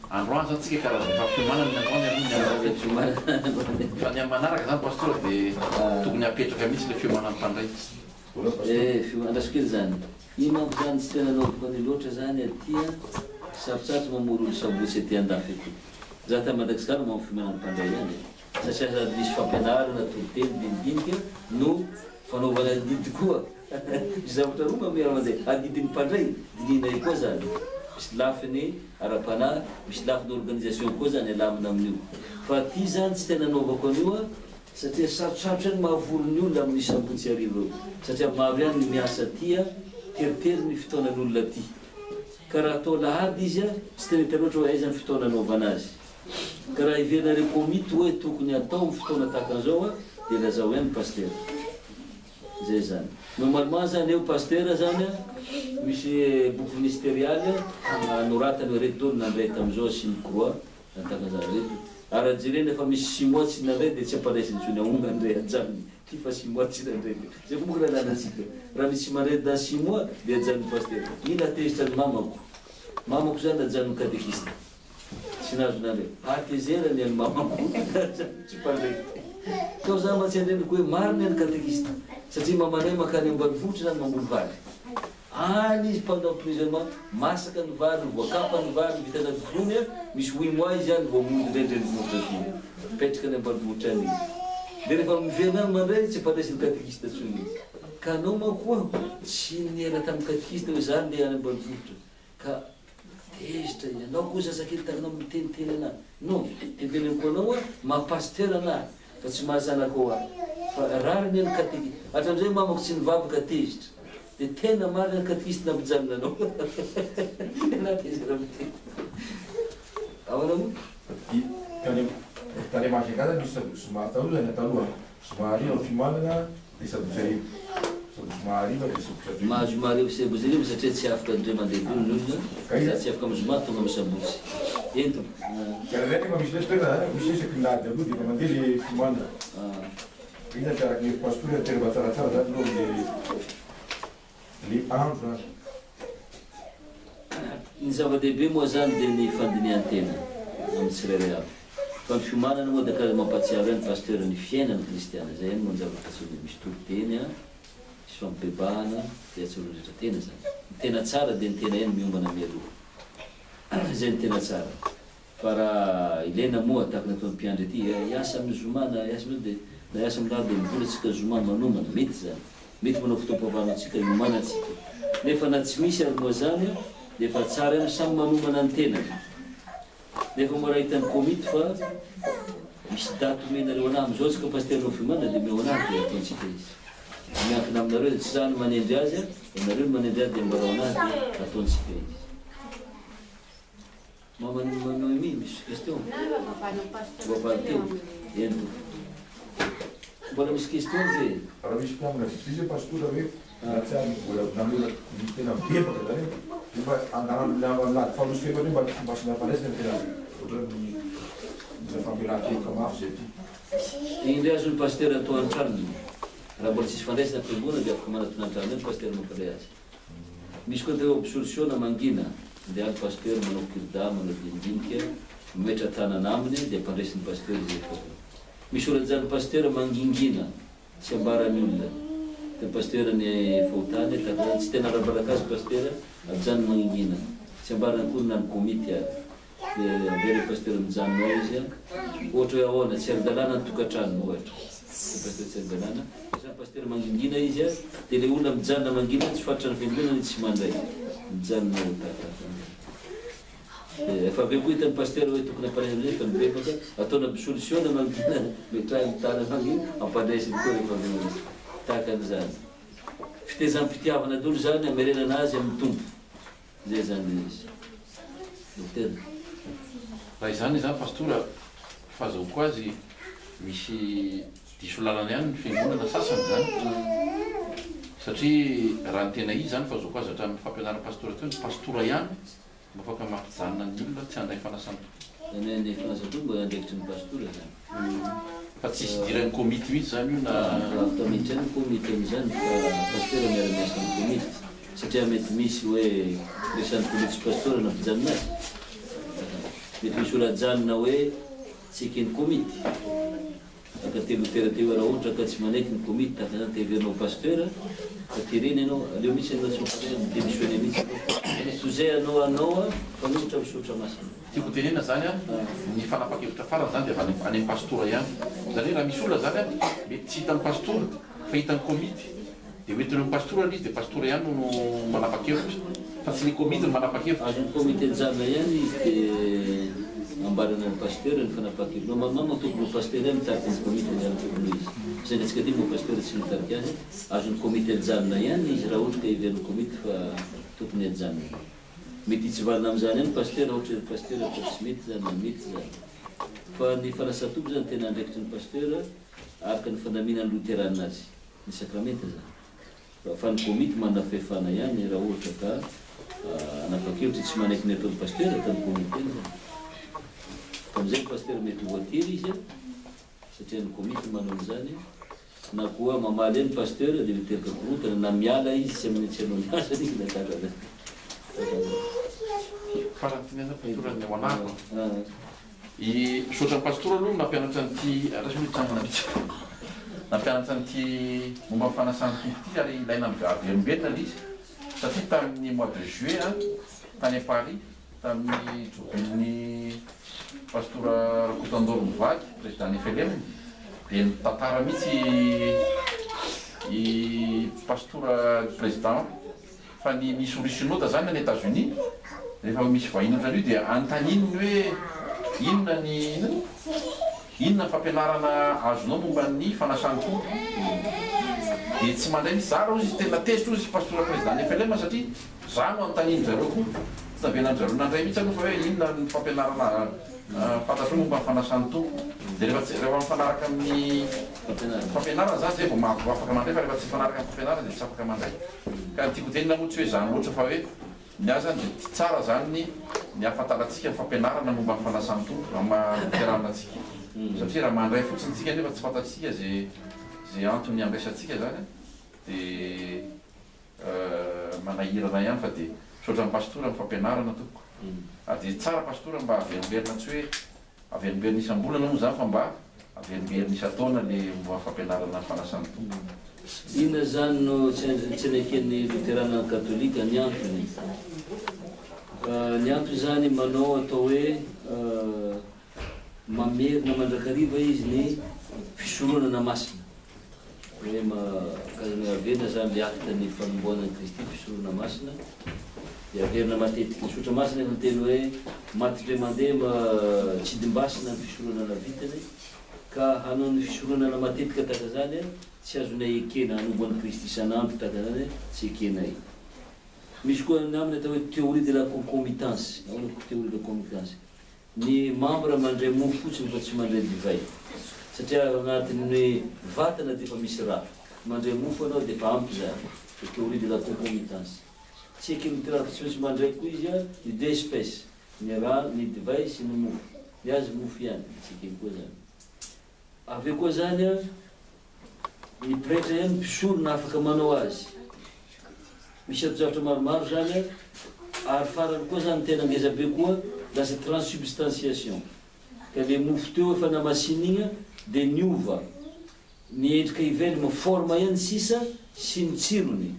androany zany tsika karazana fiomanany androany fa ny manaraka zany pastora dia tokony apetraka mihitsy le fiomanany mpandray andrasokely zany io manko zany tsy tena naovokany loatra zany atia sarotsatry mamory olo sabotsy aty andafy aty za ta Madagasikara mambo fiomanany mpandray ihany satria sady misy fampianarana toloteny dinidinika no fanaovana adidy koa misy zavatra roa mamera adidiny mpandray dininay koa zany misy lafiny ara-panahy misy lafiny organisation koa zany alamina amin'io fa ty zany tsy tena naovako an'io satria sarotsarotry any mahavorony olona amin'ny sabotsy arivo eo satria maro ihany ny miasa tia teritery ny fotoanan'olona ty ka raha atao lahady izy tsy tena hita loatra hoe aiza ny fotoana anaovana azy ka raha iverinareo komity hoe tokony atao fotoana tahaka an'izao dia lazao ihany paster zay zany normalement zany eo paster zany misy boky ministérialy anoratany hoe reto dolo nandray tam'izao sy microa nataka zany reto ary jereny efa misy 6 mois tsy nandray dia tsy amparaisiny tsony aomba andray ajany ty fa 6 mois tsy nandray zay ko moa rahalanatsika raha misy mandray dans 6 mois dia ajanony paster ina atezitra ny mamako zany ajanony katekista tsy nazo nandray atezerany any mamako tsy mpandray kao zany mba tsy andreniko hoe mariny any katekista satria mamanay makany ambanivohitra zany mamboly vary any izy pendant plusieurs masaka ny vary voakapa ny vary vitana vony misy 8 mois izy any vao mody rendrenivohitra ty petraka any ambanivohitra any izy dia rehefa miverina any mandray tsy ampandraisiny katekista tsony izy ka anao makoa tsy niela tamin'ny katekista hoe zany le any ambanivohitra ka tezitra ianao koa zazakely tagnanao miteniteny anahy non teveneniko anao mahapaster anahy fa tsy mahazanako fa rary ny any katekista hatram'izay mamako tsy nivavaka tezitra dia tena marina ny katekista nampijanona anao natezera miteny ahoana moa tany masakazany misy somary taloha zany ataloha somary io fimanana dia sabotsy ariva mahazo mareo sabotsy ariva satria tsy afaka ndray mandeha olona za tsy afaka amizoma tonga amy sabotsy ento karaha misy lesitoera misy resaky lady aloha dia fa mandeha le fimanana iny zany tiaraky ny pastor tereva tsaratsara zany lo le andro zany ny zava-dehibe moa zany dia ny fandinihan-tena amin'ny tsirairay avy fa ny fiomanana moa dia karaha mampatsiaro any pasteur ny fiainany kristiana zay any moa ny zavatra misy toloteny misy fampibebahana dia tsy olorehetra tena zany ny tena tsara dia ny tena eny miombana mialoha zay ny tena tsara fa raha ilaina moa tahaka nataon'ny mpiandry aty iasa amin'ny zoma na iasa mio dia na iasa amiraha dia mivola atsika zoma manomana mety zany mety manao fotoam-pavavantsika iomana atsika nefa na tsy misy ary moa zany dia efa tsara eny samy manomana ny tenany nefa moa raha hitany komity fa misy daty omenareo anahy amizao tsika pasternao fiomana dia meo anahy dia ataontsika izy miankina aminareo tsy zany manendry azy anareo manendry azy dia mbarao anahy dia ataontsika izy mamami misy question vavaloteo ento mbola misy question ve raha misy mpiamina vitsivitsy pastora hoe natsary mbola namela tena bebaka zany fa andanalady falosy fefany mba sy nafandraisina tena ohatrany fampilan-keloka mafy zay ty igny ndray azony pasteur atao an-tranony raha mbola tsisy fandraisina am-piangona dia afaka manatona an-trano any pasteur mampandray azy misy koa teo absolutiona mangina dia any pasteur manao kirda manao dinidinika metra tanana aminy dia ampandraisin'ny pasteur zay fa misy olo zany pasteur mangingina tsy ambarany olona dia pasteur ny fahotany tsy tena rahabalaka azy pasteur abijany mangingina tsy ambarany koa na ny komity ary dia avele pasteur mijanonao izy ohatra hoe ahoana tsy arin-dalàna ny tokantrano ohatra pasteur tsy arin-dalàna zany pasteur mangingina izy dia le olona mijanona mangina tsy fatotra ny fiangonana tsy mandray mijanona tahaka Efa avy koa hitan'ny pasteur hoe tokony hampareha amizay fa mibebaka ataona solution manodina metrahy mitana an'igny ampandraisiny koa rehefa avy izy tahaka an'izany fitezam-pitiavana dolo zany amerena anazy amin'ny tompo zay zany izy docteur raha izany zany pastora fazahoko azy misy diso lalana ihany ny fiangonana sasany zany satria raha ny tena izy zany fazahoko azy hatramin'ny fampianarana pastora teo ny pastora ihany mba afaka mampijanona ny olona tsy handray fanasan-tompo ny fanasan-tompo mba andraikitry ny pastora zany fa tsisy dirany komity mihitsy zany io na afaka miditra ny komity am'izany fa pastora miara-miasa ny komity satria mety misy hoe resan'ny komity sy pastora nampijanona azy mety misy olo ajanona hoe tsy ekeny komity aka telotera teo raha ohatra ka tsy manaiky ny komity taka zany teverinao pasteur fa tireny ianao aleo misy anasopare midémissionné mihitsy to zay anao fa nohitra misotra masina tiako tenena zany a ny fanapa-kevitra farany zany dia any amin'ny pastora ihany zany hoe raha misy olona zany a mety tsy hitan'ny pastora fa hitan'ny komity dia hoentinao amin'ny pastora izy dia pastora ihany no manapa-kevitra fa tsy ny komity no manapa-kevitra azony komité njana ihany izy dia ambarana ny pasteur ny fanapa-kevitra no mamama tokony pasteur ihany mitariky ny komité zany tokony izy zay ndratsika ty mo pasteur tsy mitariky azy azony komité janona ihany izy raha ohatra ka hiveriny komity fa tokony ajanona mety tsy valina am'izany ihany pasteur ohatra pasteur fa tsy mety zany na mety zany fa ny fanasan-tompo zany tena andraikitry ny pasteur araka ny fandaminany loterana azy ny sakramenta zany fa ny komity manana fehefana ihany raha ohatra ka anapa-kevitra tsy manaiky ny ataon'ny pasteur atany komité zany am'izay ny pasteur mety voatiry izy satria ny komity manao an'izany na koa mamaly any pasteur dia miteraka korotana na miala izy tsy amin'ny tsy anao miasa izy nataka zany farantinena pastora ny ao anako misaotra ny pastora aloha nampianatra nyty rasy hoe tsanonabitsy nampianatra nyty momba fanasany tompo ty ary ilaina averimberina l izy satria tamin'ny mois de juillet tany à Paris tamin'ny jobin'ny pastora Rakotandoro Mivaky président FLM dia nitantara mihitsy i pastora président fa ny misy orisonota zany any États-Unis rehefa misy vahiny ohatran'io dia antanininy hoe inona ny fampianarana azonao momba ny fanasany tompo dia tsy mandray misy zara ozy tena tezitra ozy pastora président FLM satria za no antaniny zareo koa tsy navenany zareo nandray mihitsy aloha fa hoe inona ny fampianarana fantatro momba ny fanasany tompo dia rehefa mifanaraka amin'ny fampianarana zany zay vao afaka mandray fa rehefa tsy mifanaraka amin'ny fampianarana dia tsy afaka mandray ka tiako tenina moa tsy hoe zany loatra fa hoe ny azy zany dia ty tsara zany ny ahafantarantsika ny fampianarana momba ny fanasany tompo amaterana atsika satria raha mandray fotsiny tsika nefa tsy fantatsika zay antony andraisantsika zany dia manahirana ihany fa dia misaotra ny pastora ny fampianarana toko dia tsara pastora mba averimberina tsy hoe averimberina isam-bolana moa zany fa mba averimberina isa-taona le mba fampianarana ny fanasany tompo inona zany no tsy anaken'ny luterana katolika ny antony ny antony zany manao atao hoe mamerina mandrakariva izy ny fisoronana masina hoe averina zany le acte ny fanomboanany Kristy fisorona masina dia averina matetiky misotra masina efa nyteny hoe matitry mandeha mba tsy dimbasina ny fisoronana vitany ka hanao ny fisoronana matetika taka zany tsy azonay ekena hanomboan'ny Kristy isan'andro taka zany tsy ekenay misy koa aminy atao hoe théorie de la concomitance théorie de la concomitance ny membre mandray mofo fotsiny fa tsy mandray divay satria agnatin'ny vatana dia efa misy raha mandray mofo anao dia efa ampy zany théorie de la concomitance tsy ekeny mitiraha tsy maintsy mandray koa izy ny deux espèces ny raha ny divay sy ny mofo ny azy mofo ihany tsy ekeny koa zany aveo koa zany ny pretra ihany mpisorona afaka manao azy misy atozavatra maromaro zany ary farany koa zany tena ngezabe koa lasa transsubstantiation ka le mofo teo efa namasina igny dia niova ny endrika iveloma forme ihany sisa sy ny tsirony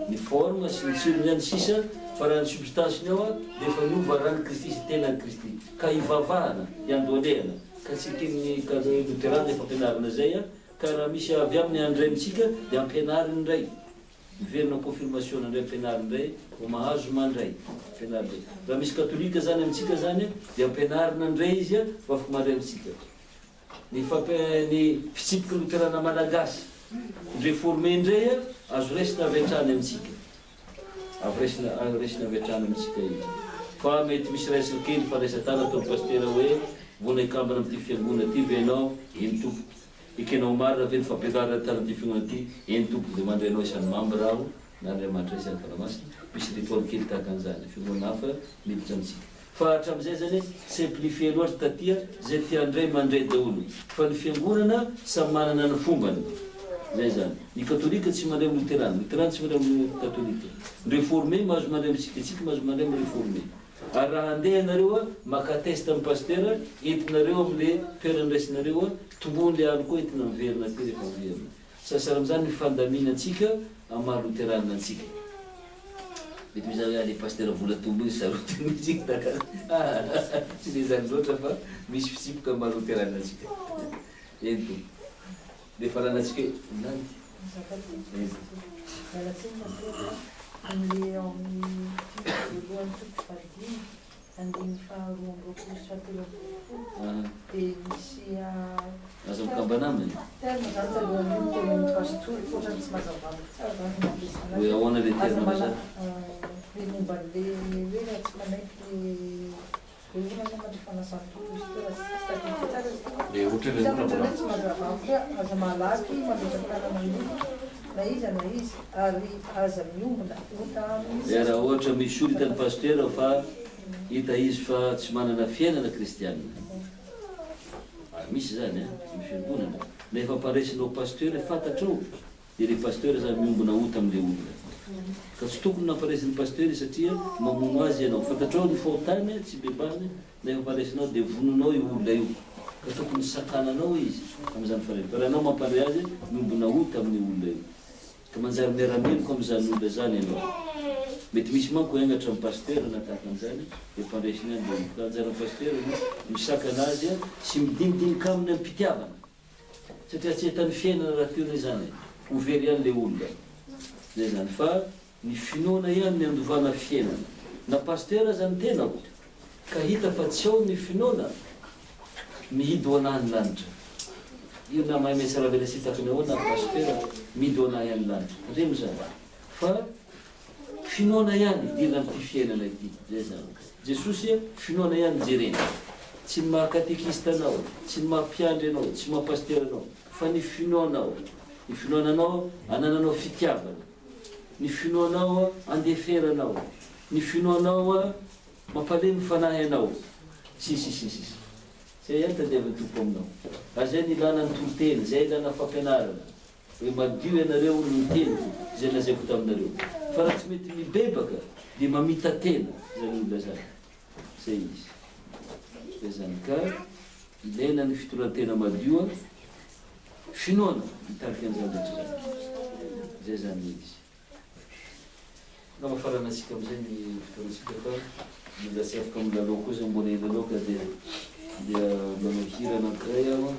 ny forme sy ny tsirony ihany sisa fa raha ny substance ao dia efa niova rany Kristy sy tenany Kristy ka ivavahana iandolehana ka tsy ekeny luterana efa ampianarana zay ka raha misy avy amin'ny andray mitsika dia ampianariny indray miverina confirmation ndray ampianarin-dray ho mahazo mandray ampianarin-dray raha misy katolika zany amintsika zany dia ampianarina ndray izy a fa afaka mandray amintsika ny fitsipika loterana malagasy réformé ndray a azo resina avetrany amintsika resina avetrany amintsika izy fa mety misy resaka kely fa resatana ataony pastera hoe vona ikambana amity fiangonana ty ve anao eny tompo ikenao marina ve ny fampianarana tany amty fiangonana ty eny tompo dia mandray anao isan'ny mambo raho na andriamanitra isany fanamasina misy ritoaly kely tahaka an'izany fiangonana hafa miditra amintsika fa hatram'izay zany simplifie loatra tatia zay tiandray mandray daholo fa ny fiangonana samy manana ny fombany zay zany ny katolika tsy mandray amin'ny luterana tsy mandray amin'ny katolika réformé mahazo mandray amintsika tsika mahazo mandray amin'ny réformé ary raha handeha anareo a makateste amin'ny pastera entinareo amin'le toerandraisinareo a tombony le ano koa entina miverina ty rehefa verina sasara am'izany mifandaminatsika amin'ny maha luterana antsika mety misy zany le pastera vola tombo izy sarotinitsika taka tsy le zany loatra fa misy fisipoka amin'ny maha luterana antsika eny tombo dia fa lanatsika hoe nandy amle amin'ny voalohany toko fadiny andiny faharoa ambroapolo sy fahatelopolo dia misy azo mikambanamany terme zany talohan'io teman'ny pastoly ohatrany tsy mazavana tsara hoe ahoana le terme zany le momban'le hoe raha tsy manaiky le olana mandry fanasantolo izy teo raha tsy tsy mazavana aza malaky mandetraka tananan'olo na izy ary aza miombona raha ohatra misy olo hitany pastera fa hita izy fa tsy manana fiainana kristianina misy zany a mifiangonana nefa mparesinao pastera fantatrao dia le pastera zany miombona ota amin'le olona ka tsy tokony namparesin'ny pastera satria mamono azy ianao fantatrao ny faotany tsy bebany nefa mparesinao dia vononao io olona io ka tokony sakananao izy amin'izany fanay fa raha anao mampare azy miombona ota amin'ny olona io ka manjary miara-miloko amin'izany olona zany ianao mety misy manko hiaingatra amin'ny pastera na tahaka an'izany dia mpandresiny any le ka anjaran'ny pastera misakana azy a sy midinidinika aminy amin'ny mpitiavana satria tsy hitany fiainana raha teony zany ho very ihany le olona zay zany fa ny finoana ihany ny andovana fiainana na pastera zany tenako ka hita fa tsy ao ny finoana mihidy ho anahy ny lanitra io na mahay metsara vela sy hitakiny ao na pastera mihidy ho anahy any lanitra remo zany fa finoana ihany dirina amity fiainana ity zay zany jesosy finoana ihany jerena tsy ny mahakatekista anao tsy ny mahampiandry anao tsy mahapastera anao fa ny finoanao ny finoananao anananao fitiavana ny finoanao andeferanao ny finoanao mampalemy fanahy anao sisisisisi zay ihany tadiavin'ny tompo aminao azay ny ilana ny toloteny zay ilana fampianarana hoe madio ianareo ny teniko zay lazaiko taminareo fa raha tsy mety mibebaka dia mamita tena zany olona zany zay izy zay zany ka ilaina ny fitoran-tena madio finoana mitariky an'izany rehetra zay zany izy na mafarana antsika am'izay ny fitorantsika fa mila tsy afaka milalao koa zay mbona ilalao ka dia manao hira anankiray aho